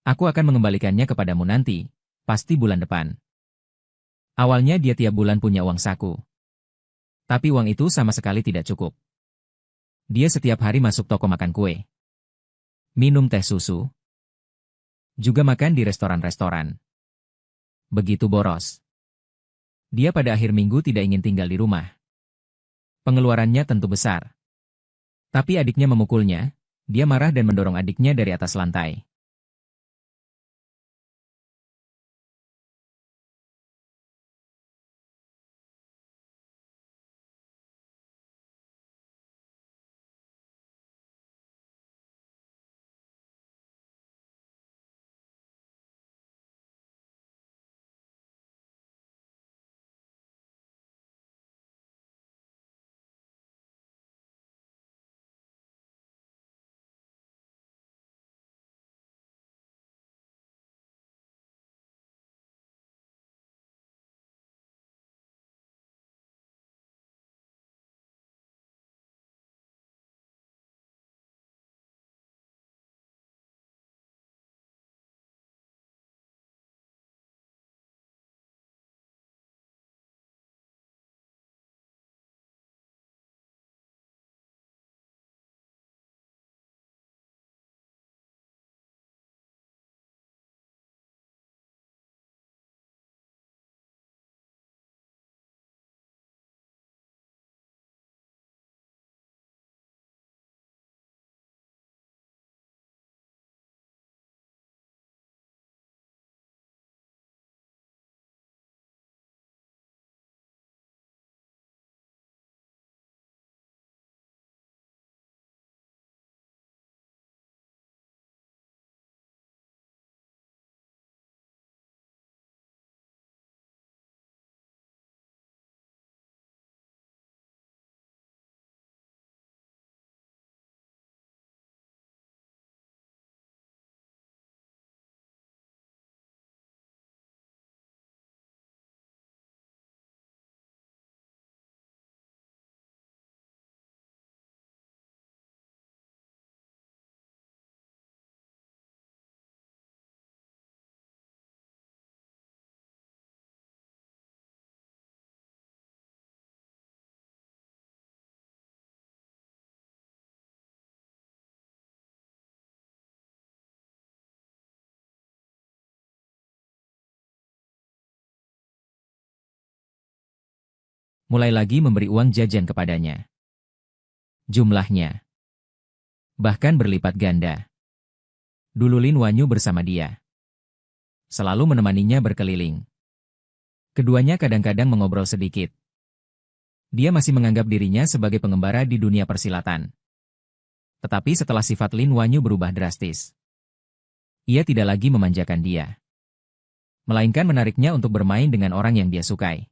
Aku akan mengembalikannya kepadamu nanti, pasti bulan depan. Awalnya dia tiap bulan punya uang saku. Tapi uang itu sama sekali tidak cukup. Dia setiap hari masuk toko makan kue. Minum teh susu. Juga makan di restoran-restoran. Begitu boros. Dia pada akhir minggu tidak ingin tinggal di rumah. Pengeluarannya tentu besar. Tapi adiknya memukulnya, dia marah dan mendorong adiknya dari atas lantai. mulai lagi memberi uang jajan kepadanya. Jumlahnya bahkan berlipat ganda. Dulu Lin Wanyu bersama dia, selalu menemaninya berkeliling. Keduanya kadang-kadang mengobrol sedikit. Dia masih menganggap dirinya sebagai pengembara di dunia persilatan. Tetapi setelah sifat Lin Wanyu berubah drastis, ia tidak lagi memanjakan dia, melainkan menariknya untuk bermain dengan orang yang dia sukai.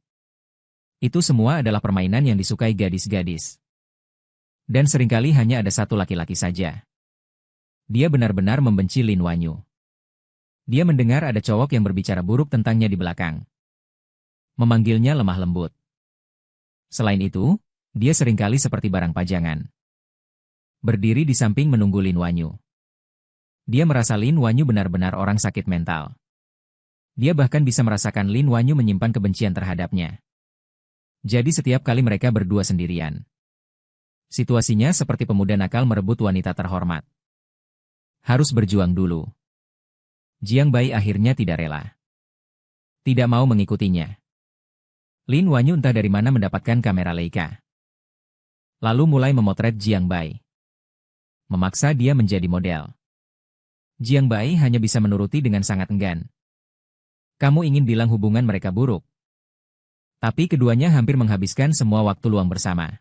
Itu semua adalah permainan yang disukai gadis-gadis. Dan seringkali hanya ada satu laki-laki saja. Dia benar-benar membenci Lin Wanyu. Dia mendengar ada cowok yang berbicara buruk tentangnya di belakang, memanggilnya lemah lembut. Selain itu, dia seringkali seperti barang pajangan, berdiri di samping menunggu Lin Wanyu. Dia merasa Lin Wanyu benar-benar orang sakit mental. Dia bahkan bisa merasakan Lin Wanyu menyimpan kebencian terhadapnya. Jadi setiap kali mereka berdua sendirian, situasinya seperti pemuda nakal merebut wanita terhormat. Harus berjuang dulu. Jiang Bai akhirnya tidak rela, tidak mau mengikutinya. Lin Wanyu entah dari mana mendapatkan kamera Leica, lalu mulai memotret Jiang Bai, memaksa dia menjadi model. Jiang Bai hanya bisa menuruti dengan sangat enggan. Kamu ingin bilang hubungan mereka buruk? Tapi keduanya hampir menghabiskan semua waktu luang bersama.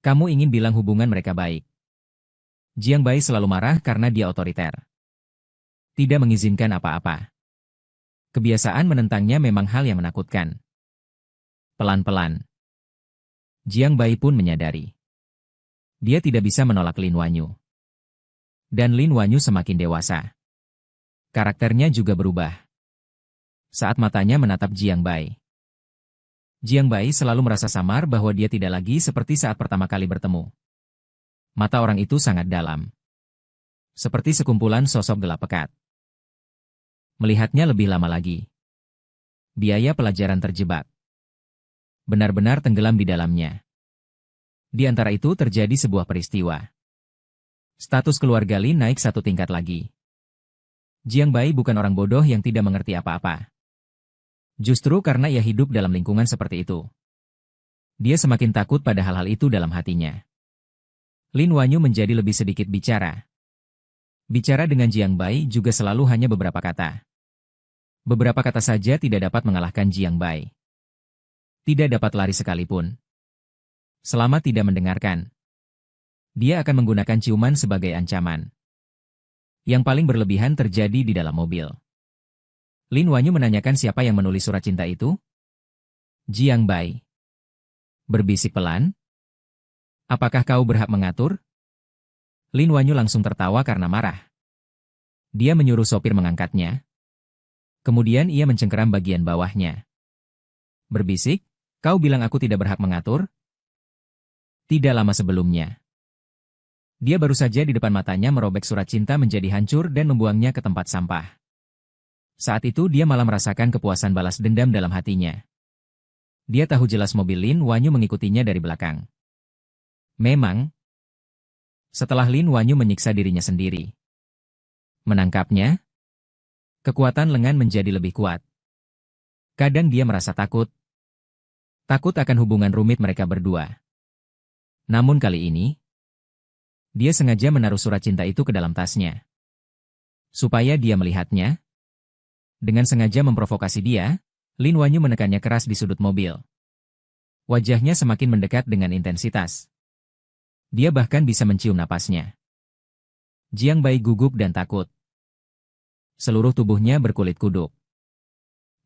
Kamu ingin bilang hubungan mereka baik? Jiang Bai selalu marah karena dia otoriter, tidak mengizinkan apa-apa. Kebiasaan menentangnya memang hal yang menakutkan. Pelan-pelan, Jiang Bai pun menyadari, dia tidak bisa menolak Lin Wanyu. Dan Lin Wanyu semakin dewasa, karakternya juga berubah. Saat matanya menatap Jiang Bai, Jiang Bai selalu merasa samar bahwa dia tidak lagi seperti saat pertama kali bertemu. Mata orang itu sangat dalam, seperti sekumpulan sosok gelap pekat. Melihatnya lebih lama lagi, biaya pelajaran terjebak, benar-benar tenggelam di dalamnya. Di antara itu terjadi sebuah peristiwa. Status keluarga Lin naik satu tingkat lagi. Jiang Bai bukan orang bodoh yang tidak mengerti apa-apa. Justru karena ia hidup dalam lingkungan seperti itu, dia semakin takut pada hal-hal itu dalam hatinya. Lin Wanyu menjadi lebih sedikit bicara. Bicara dengan Jiang Bai juga selalu hanya beberapa kata. Beberapa kata saja tidak dapat mengalahkan Jiang Bai. Tidak dapat lari sekalipun. Selama tidak mendengarkan, dia akan menggunakan ciuman sebagai ancaman. Yang paling berlebihan terjadi di dalam mobil. Lin Wanyu menanyakan siapa yang menulis surat cinta itu? Jiang Bai berbisik pelan. Apakah kau berhak mengatur? Lin Wanyu langsung tertawa karena marah. Dia menyuruh sopir mengangkatnya. Kemudian ia mencengkeram bagian bawahnya. Berbisik, kau bilang aku tidak berhak mengatur? Tidak lama sebelumnya, dia baru saja di depan matanya merobek surat cinta menjadi hancur dan membuangnya ke tempat sampah. Saat itu dia malah merasakan kepuasan balas dendam dalam hatinya. Dia tahu jelas mobil Lin Wanyu mengikutinya dari belakang. Memang, setelah Lin Wanyu menyiksa dirinya sendiri, menangkapnya, kekuatan lengan menjadi lebih kuat. Kadang dia merasa takut. Takut akan hubungan rumit mereka berdua. Namun kali ini, dia sengaja menaruh surat cinta itu ke dalam tasnya, supaya dia melihatnya. Dengan sengaja memprovokasi dia, Lin Wanyu menekannya keras di sudut mobil. Wajahnya semakin mendekat dengan intensitas. Dia bahkan bisa mencium napasnya. Jiang Bai gugup dan takut. Seluruh tubuhnya berkulit kuduk.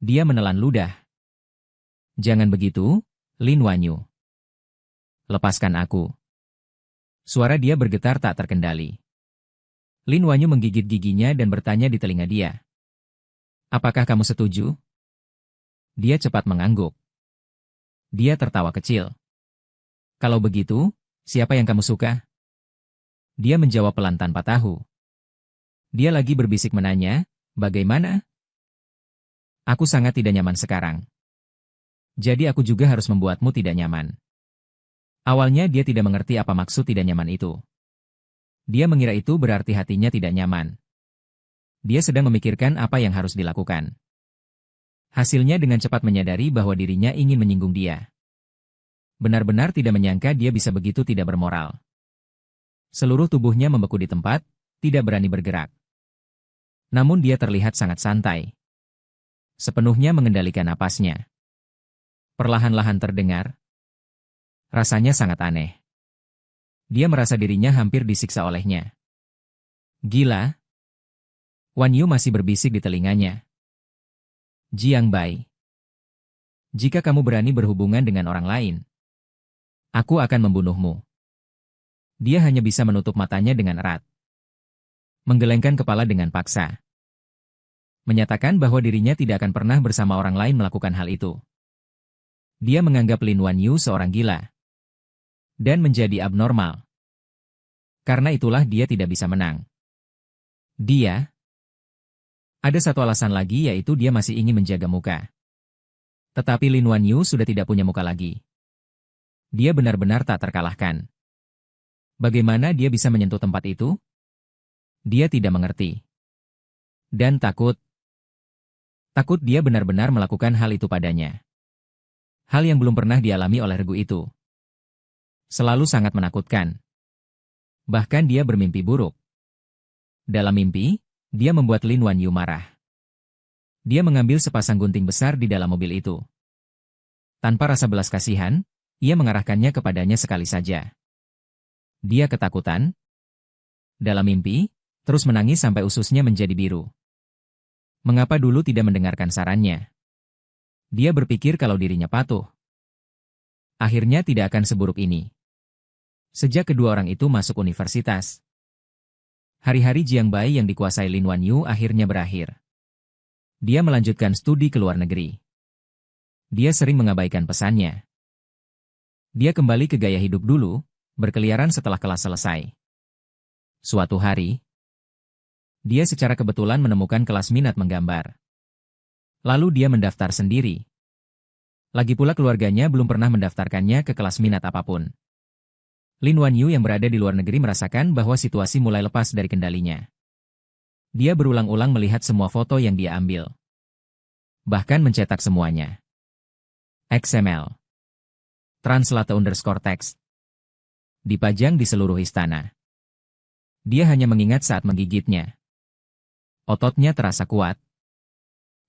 Dia menelan ludah. Jangan begitu, Lin Wanyu. Lepaskan aku. Suara dia bergetar tak terkendali. Lin Wanyu menggigit giginya dan bertanya di telinga dia. Apakah kamu setuju? Dia cepat mengangguk. Dia tertawa kecil. Kalau begitu, siapa yang kamu suka? Dia menjawab pelan tanpa tahu. Dia lagi berbisik menanya, bagaimana? Aku sangat tidak nyaman sekarang. Jadi aku juga harus membuatmu tidak nyaman. Awalnya dia tidak mengerti apa maksud tidak nyaman itu. Dia mengira itu berarti hatinya tidak nyaman. Dia sedang memikirkan apa yang harus dilakukan. Hasilnya dengan cepat menyadari bahwa dirinya ingin menyinggung dia. Benar-benar tidak menyangka dia bisa begitu tidak bermoral. Seluruh tubuhnya membeku di tempat, tidak berani bergerak. Namun dia terlihat sangat santai. Sepenuhnya mengendalikan napasnya. Perlahan-lahan terdengar. Rasanya sangat aneh. Dia merasa dirinya hampir disiksa olehnya. Gila. Wan Yu masih berbisik di telinganya. Jiang Bai. Jika kamu berani berhubungan dengan orang lain, aku akan membunuhmu. Dia hanya bisa menutup matanya dengan erat. Menggelengkan kepala dengan paksa. Menyatakan bahwa dirinya tidak akan pernah bersama orang lain melakukan hal itu. Dia menganggap Lin Wan Yu seorang gila. Dan menjadi abnormal. Karena itulah dia tidak bisa menang. Dia. Ada satu alasan lagi yaitu dia masih ingin menjaga muka. Tetapi Lin Wan Yu sudah tidak punya muka lagi. Dia benar-benar tak terkalahkan. Bagaimana dia bisa menyentuh tempat itu? Dia tidak mengerti. Dan takut. Takut dia benar-benar melakukan hal itu padanya. Hal yang belum pernah dialami oleh regu itu. Selalu sangat menakutkan. Bahkan dia bermimpi buruk. Dalam mimpi, dia membuat Lin Wan Yu marah. Dia mengambil sepasang gunting besar di dalam mobil itu. Tanpa rasa belas kasihan, ia mengarahkannya kepadanya sekali saja. Dia ketakutan. Dalam mimpi, terus menangis sampai ususnya menjadi biru. Mengapa dulu tidak mendengarkan sarannya? Dia berpikir kalau dirinya patuh. Akhirnya tidak akan seburuk ini. Sejak kedua orang itu masuk universitas. Hari-hari Jiang Bai yang dikuasai Lin Wan Yu akhirnya berakhir. Dia melanjutkan studi ke luar negeri. Dia sering mengabaikan pesannya. Dia kembali ke gaya hidup dulu, berkeliaran setelah kelas selesai. Suatu hari, dia secara kebetulan menemukan kelas minat menggambar. Lalu dia mendaftar sendiri. Lagi pula keluarganya belum pernah mendaftarkannya ke kelas minat apapun. Lin Wan Yu yang berada di luar negeri merasakan bahwa situasi mulai lepas dari kendalinya. Dia berulang-ulang melihat semua foto yang dia ambil. Bahkan mencetak semuanya. XML. Translate_text. Dipajang di seluruh istana. Dia hanya mengingat saat menggigitnya. Ototnya terasa kuat.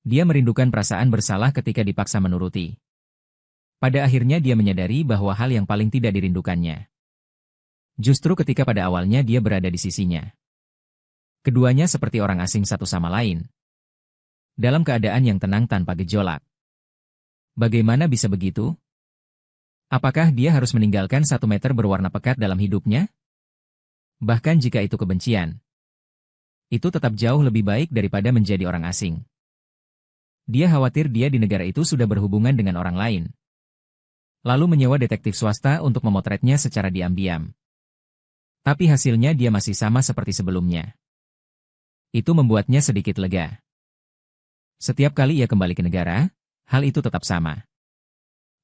Dia merindukan perasaan bersalah ketika dipaksa menuruti. Pada akhirnya dia menyadari bahwa hal yang paling tidak dirindukannya. Justru ketika pada awalnya dia berada di sisinya. Keduanya seperti orang asing satu sama lain. Dalam keadaan yang tenang tanpa gejolak. Bagaimana bisa begitu? Apakah dia harus meninggalkan 1 meter berwarna pekat dalam hidupnya? Bahkan jika itu kebencian. Itu tetap jauh lebih baik daripada menjadi orang asing. Dia khawatir dia di negara itu sudah berhubungan dengan orang lain. Lalu menyewa detektif swasta untuk memotretnya secara diam-diam. Tapi hasilnya dia masih sama seperti sebelumnya. Itu membuatnya sedikit lega. Setiap kali ia kembali ke negara, hal itu tetap sama.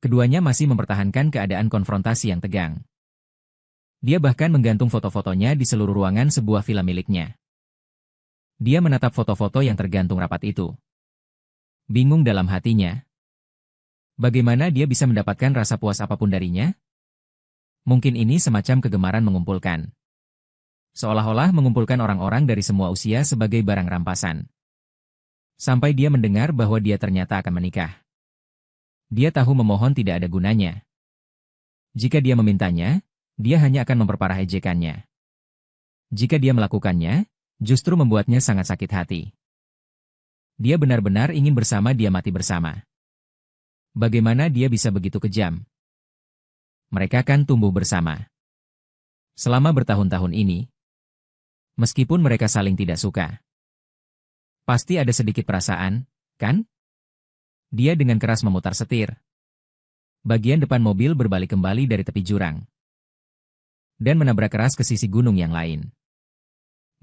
Keduanya masih mempertahankan keadaan konfrontasi yang tegang. Dia bahkan menggantung foto-fotonya di seluruh ruangan sebuah villa miliknya. Dia menatap foto-foto yang tergantung rapat itu. Bingung dalam hatinya. Bagaimana dia bisa mendapatkan rasa puas apapun darinya? Mungkin ini semacam kegemaran mengumpulkan. Seolah-olah mengumpulkan orang-orang dari semua usia sebagai barang rampasan. Sampai dia mendengar bahwa dia ternyata akan menikah. Dia tahu memohon tidak ada gunanya. Jika dia memintanya, dia hanya akan memperparah ejekannya. Jika dia melakukannya, justru membuatnya sangat sakit hati. Dia benar-benar ingin bersama dia mati bersama. Bagaimana dia bisa begitu kejam? Mereka kan tumbuh bersama. Selama bertahun-tahun ini. Meskipun mereka saling tidak suka. Pasti ada sedikit perasaan, kan? Dia dengan keras memutar setir. Bagian depan mobil berbalik kembali dari tepi jurang. Dan menabrak keras ke sisi gunung yang lain.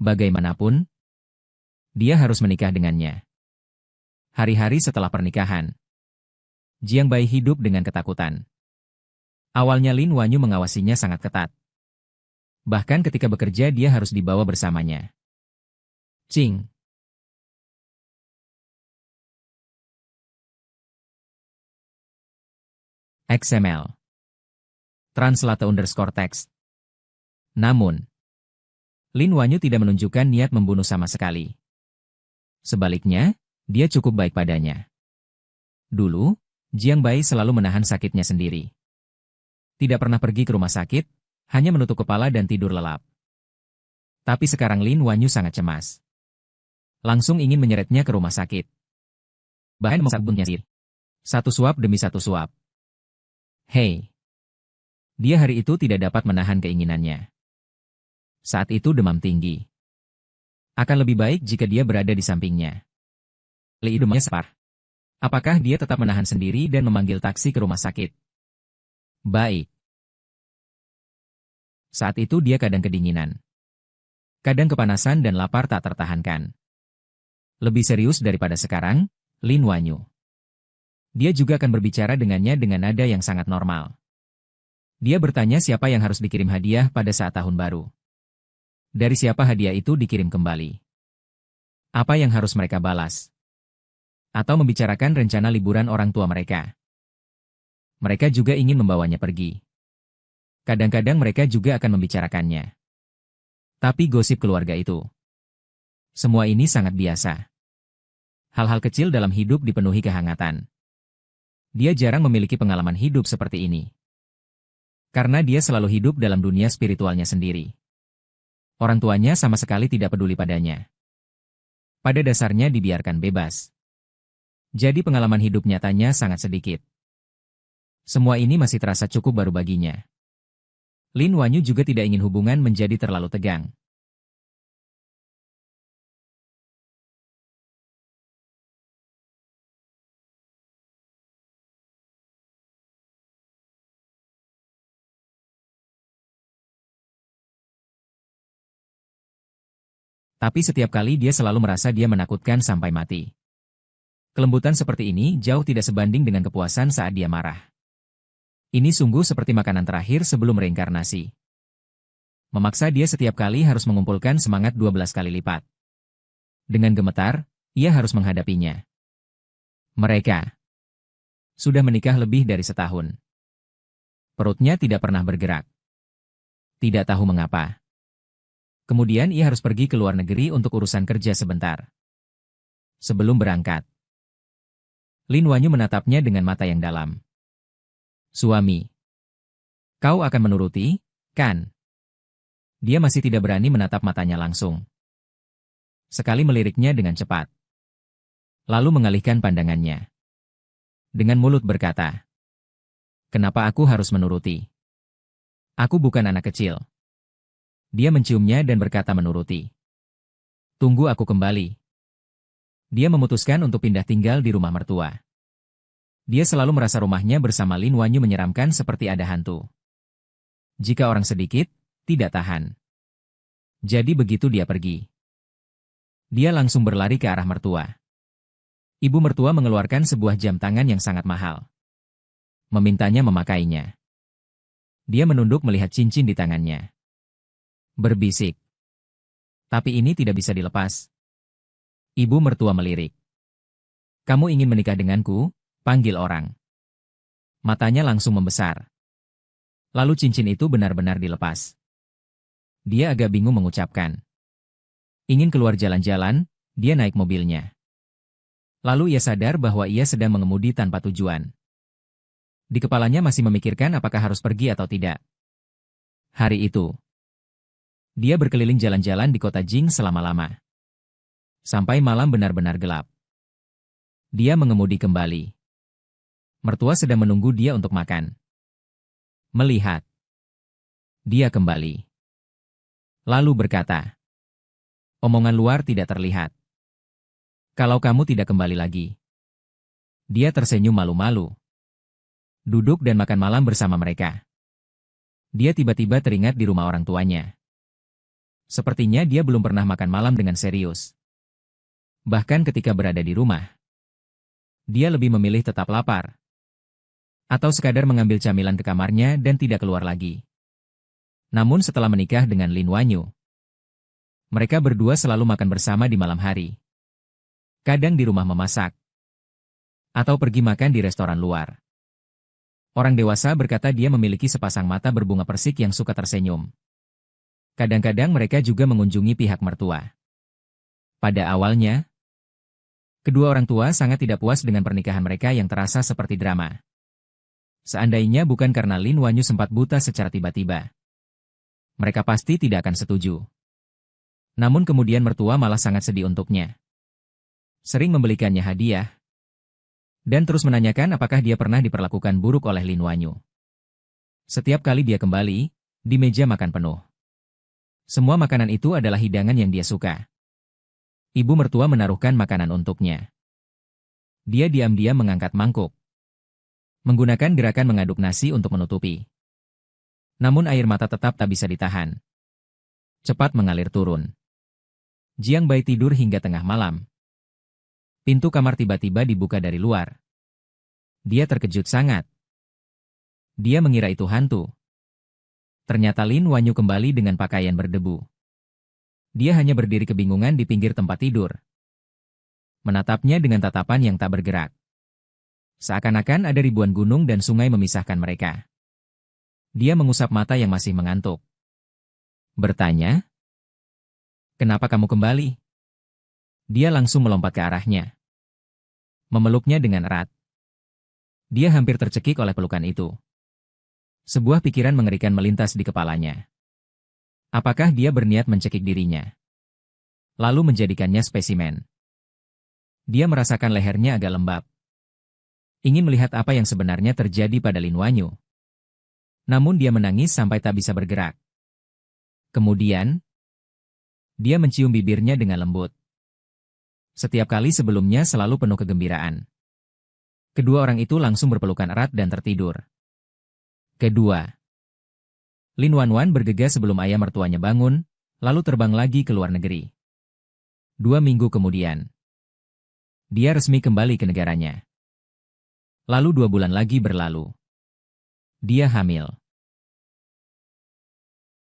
Bagaimanapun, dia harus menikah dengannya. Hari-hari setelah pernikahan, Jiang Bai hidup dengan ketakutan. Awalnya Lin Wan Yu mengawasinya sangat ketat. Bahkan ketika bekerja dia harus dibawa bersamanya. Cing. XML. Translate_text. Namun, Lin Wanyu tidak menunjukkan niat membunuh sama sekali. Sebaliknya, dia cukup baik padanya. Dulu, Jiang Bai selalu menahan sakitnya sendiri. Tidak pernah pergi ke rumah sakit, hanya menutup kepala dan tidur lelap. Tapi sekarang Lin Wanyu sangat cemas. Langsung ingin menyeretnya ke rumah sakit. Bahkan memasaknya sendiri. Satu suap demi satu suap. Hei. Dia hari itu tidak dapat menahan keinginannya. Saat itu demam tinggi. Akan lebih baik jika dia berada di sampingnya. Li demamnya separ. Apakah dia tetap menahan sendiri dan memanggil taksi ke rumah sakit? Baik. Saat itu dia kadang kedinginan. Kadang kepanasan dan lapar tak tertahankan. Lebih serius daripada sekarang, Lin Wanyu. Dia juga akan berbicara dengannya dengan nada yang sangat normal. Dia bertanya siapa yang harus dikirim hadiah pada saat tahun baru. Dari siapa hadiah itu dikirim kembali? Apa yang harus mereka balas? Atau membicarakan rencana liburan orang tua mereka. Mereka juga ingin membawanya pergi. Kadang-kadang mereka juga akan membicarakannya. Tapi gosip keluarga itu. Semua ini sangat biasa. Hal-hal kecil dalam hidup dipenuhi kehangatan. Dia jarang memiliki pengalaman hidup seperti ini. Karena dia selalu hidup dalam dunia spiritualnya sendiri. Orang tuanya sama sekali tidak peduli padanya. Pada dasarnya dibiarkan bebas. Jadi pengalaman hidup nyatanya sangat sedikit. Semua ini masih terasa cukup baru baginya. Lin Wanyu juga tidak ingin hubungan menjadi terlalu tegang. Tapi setiap kali dia selalu merasa dia menakutkan sampai mati. Kelembutan seperti ini jauh tidak sebanding dengan kepuasan saat dia marah. Ini sungguh seperti makanan terakhir sebelum reinkarnasi. Memaksa dia setiap kali harus mengumpulkan semangat 12 kali lipat. Dengan gemetar, ia harus menghadapinya. Mereka sudah menikah lebih dari setahun. Perutnya tidak pernah bergerak. Tidak tahu mengapa. Kemudian ia harus pergi ke luar negeri untuk urusan kerja sebentar. Sebelum berangkat, Lin Wanyu menatapnya dengan mata yang dalam. Suami, kau akan menuruti, kan? Dia masih tidak berani menatap matanya langsung. Sekali meliriknya dengan cepat. Lalu mengalihkan pandangannya. Dengan mulut berkata, kenapa aku harus menuruti? Aku bukan anak kecil. Dia menciumnya dan berkata menuruti. Tunggu aku kembali. Dia memutuskan untuk pindah tinggal di rumah mertua. Dia selalu merasa rumahnya bersama Lin Wanyu menyeramkan seperti ada hantu. Jika orang sedikit, tidak tahan. Jadi begitu dia pergi. Dia langsung berlari ke arah mertua. Ibu mertua mengeluarkan sebuah jam tangan yang sangat mahal. Memintanya memakainya. Dia menunduk melihat cincin di tangannya. Berbisik. Tapi ini tidak bisa dilepas. Ibu mertua melirik. Kamu ingin menikah denganku? Panggil orang. Matanya langsung membesar. Lalu cincin itu benar-benar dilepas. Dia agak bingung mengucapkan. Ingin keluar jalan-jalan, dia naik mobilnya. Lalu ia sadar bahwa ia sedang mengemudi tanpa tujuan. Di kepalanya masih memikirkan apakah harus pergi atau tidak. Hari itu, dia berkeliling jalan-jalan di kota Jing selama-lama. Sampai malam benar-benar gelap. Dia mengemudi kembali. Mertua sedang menunggu dia untuk makan. Melihat. Dia kembali. Lalu berkata. Omongan luar tidak terlihat. Kalau kamu tidak kembali lagi. Dia tersenyum malu-malu. Duduk dan makan malam bersama mereka. Dia tiba-tiba teringat di rumah orang tuanya. Sepertinya dia belum pernah makan malam dengan serius. Bahkan ketika berada di rumah. Dia lebih memilih tetap lapar. Atau sekadar mengambil camilan ke kamarnya dan tidak keluar lagi. Namun setelah menikah dengan Lin Wanyu, mereka berdua selalu makan bersama di malam hari. Kadang di rumah memasak. Atau pergi makan di restoran luar. Orang dewasa berkata dia memiliki sepasang mata berbunga persik yang suka tersenyum. Kadang-kadang mereka juga mengunjungi pihak mertua. Pada awalnya, kedua orang tua sangat tidak puas dengan pernikahan mereka yang terasa seperti drama. Seandainya bukan karena Lin Wanyu sempat buta secara tiba-tiba, mereka pasti tidak akan setuju. Namun kemudian mertua malah sangat sedih untuknya. Sering membelikannya hadiah, dan terus menanyakan apakah dia pernah diperlakukan buruk oleh Lin Wanyu. Setiap kali dia kembali, di meja makan penuh. Semua makanan itu adalah hidangan yang dia suka. Ibu mertua menaruhkan makanan untuknya. Dia diam-diam mengangkat mangkuk, menggunakan gerakan mengaduk nasi untuk menutupi. Namun air mata tetap tak bisa ditahan. Cepat mengalir turun. Jiang Bai tidur hingga tengah malam. Pintu kamar tiba-tiba dibuka dari luar. Dia terkejut sangat. Dia mengira itu hantu. Ternyata Lin Wanyu kembali dengan pakaian berdebu. Dia hanya berdiri kebingungan di pinggir tempat tidur, menatapnya dengan tatapan yang tak bergerak. Seakan-akan ada ribuan gunung dan sungai memisahkan mereka. Dia mengusap mata yang masih mengantuk. Bertanya, "Kenapa kamu kembali?" Dia langsung melompat ke arahnya, memeluknya dengan erat. Dia hampir tercekik oleh pelukan itu. Sebuah pikiran mengerikan melintas di kepalanya. Apakah dia berniat mencekik dirinya, lalu menjadikannya spesimen? Dia merasakan lehernya agak lembab. Ingin melihat apa yang sebenarnya terjadi pada Lin Wanyu. Namun dia menangis sampai tak bisa bergerak. Kemudian, dia mencium bibirnya dengan lembut. Setiap kali sebelumnya selalu penuh kegembiraan. Kedua orang itu langsung berpelukan erat dan tertidur. Kedua, Lin Wanwan bergegas sebelum ayah mertuanya bangun, lalu terbang lagi ke luar negeri. 2 minggu kemudian, dia resmi kembali ke negaranya. Lalu 2 bulan lagi berlalu. Dia hamil.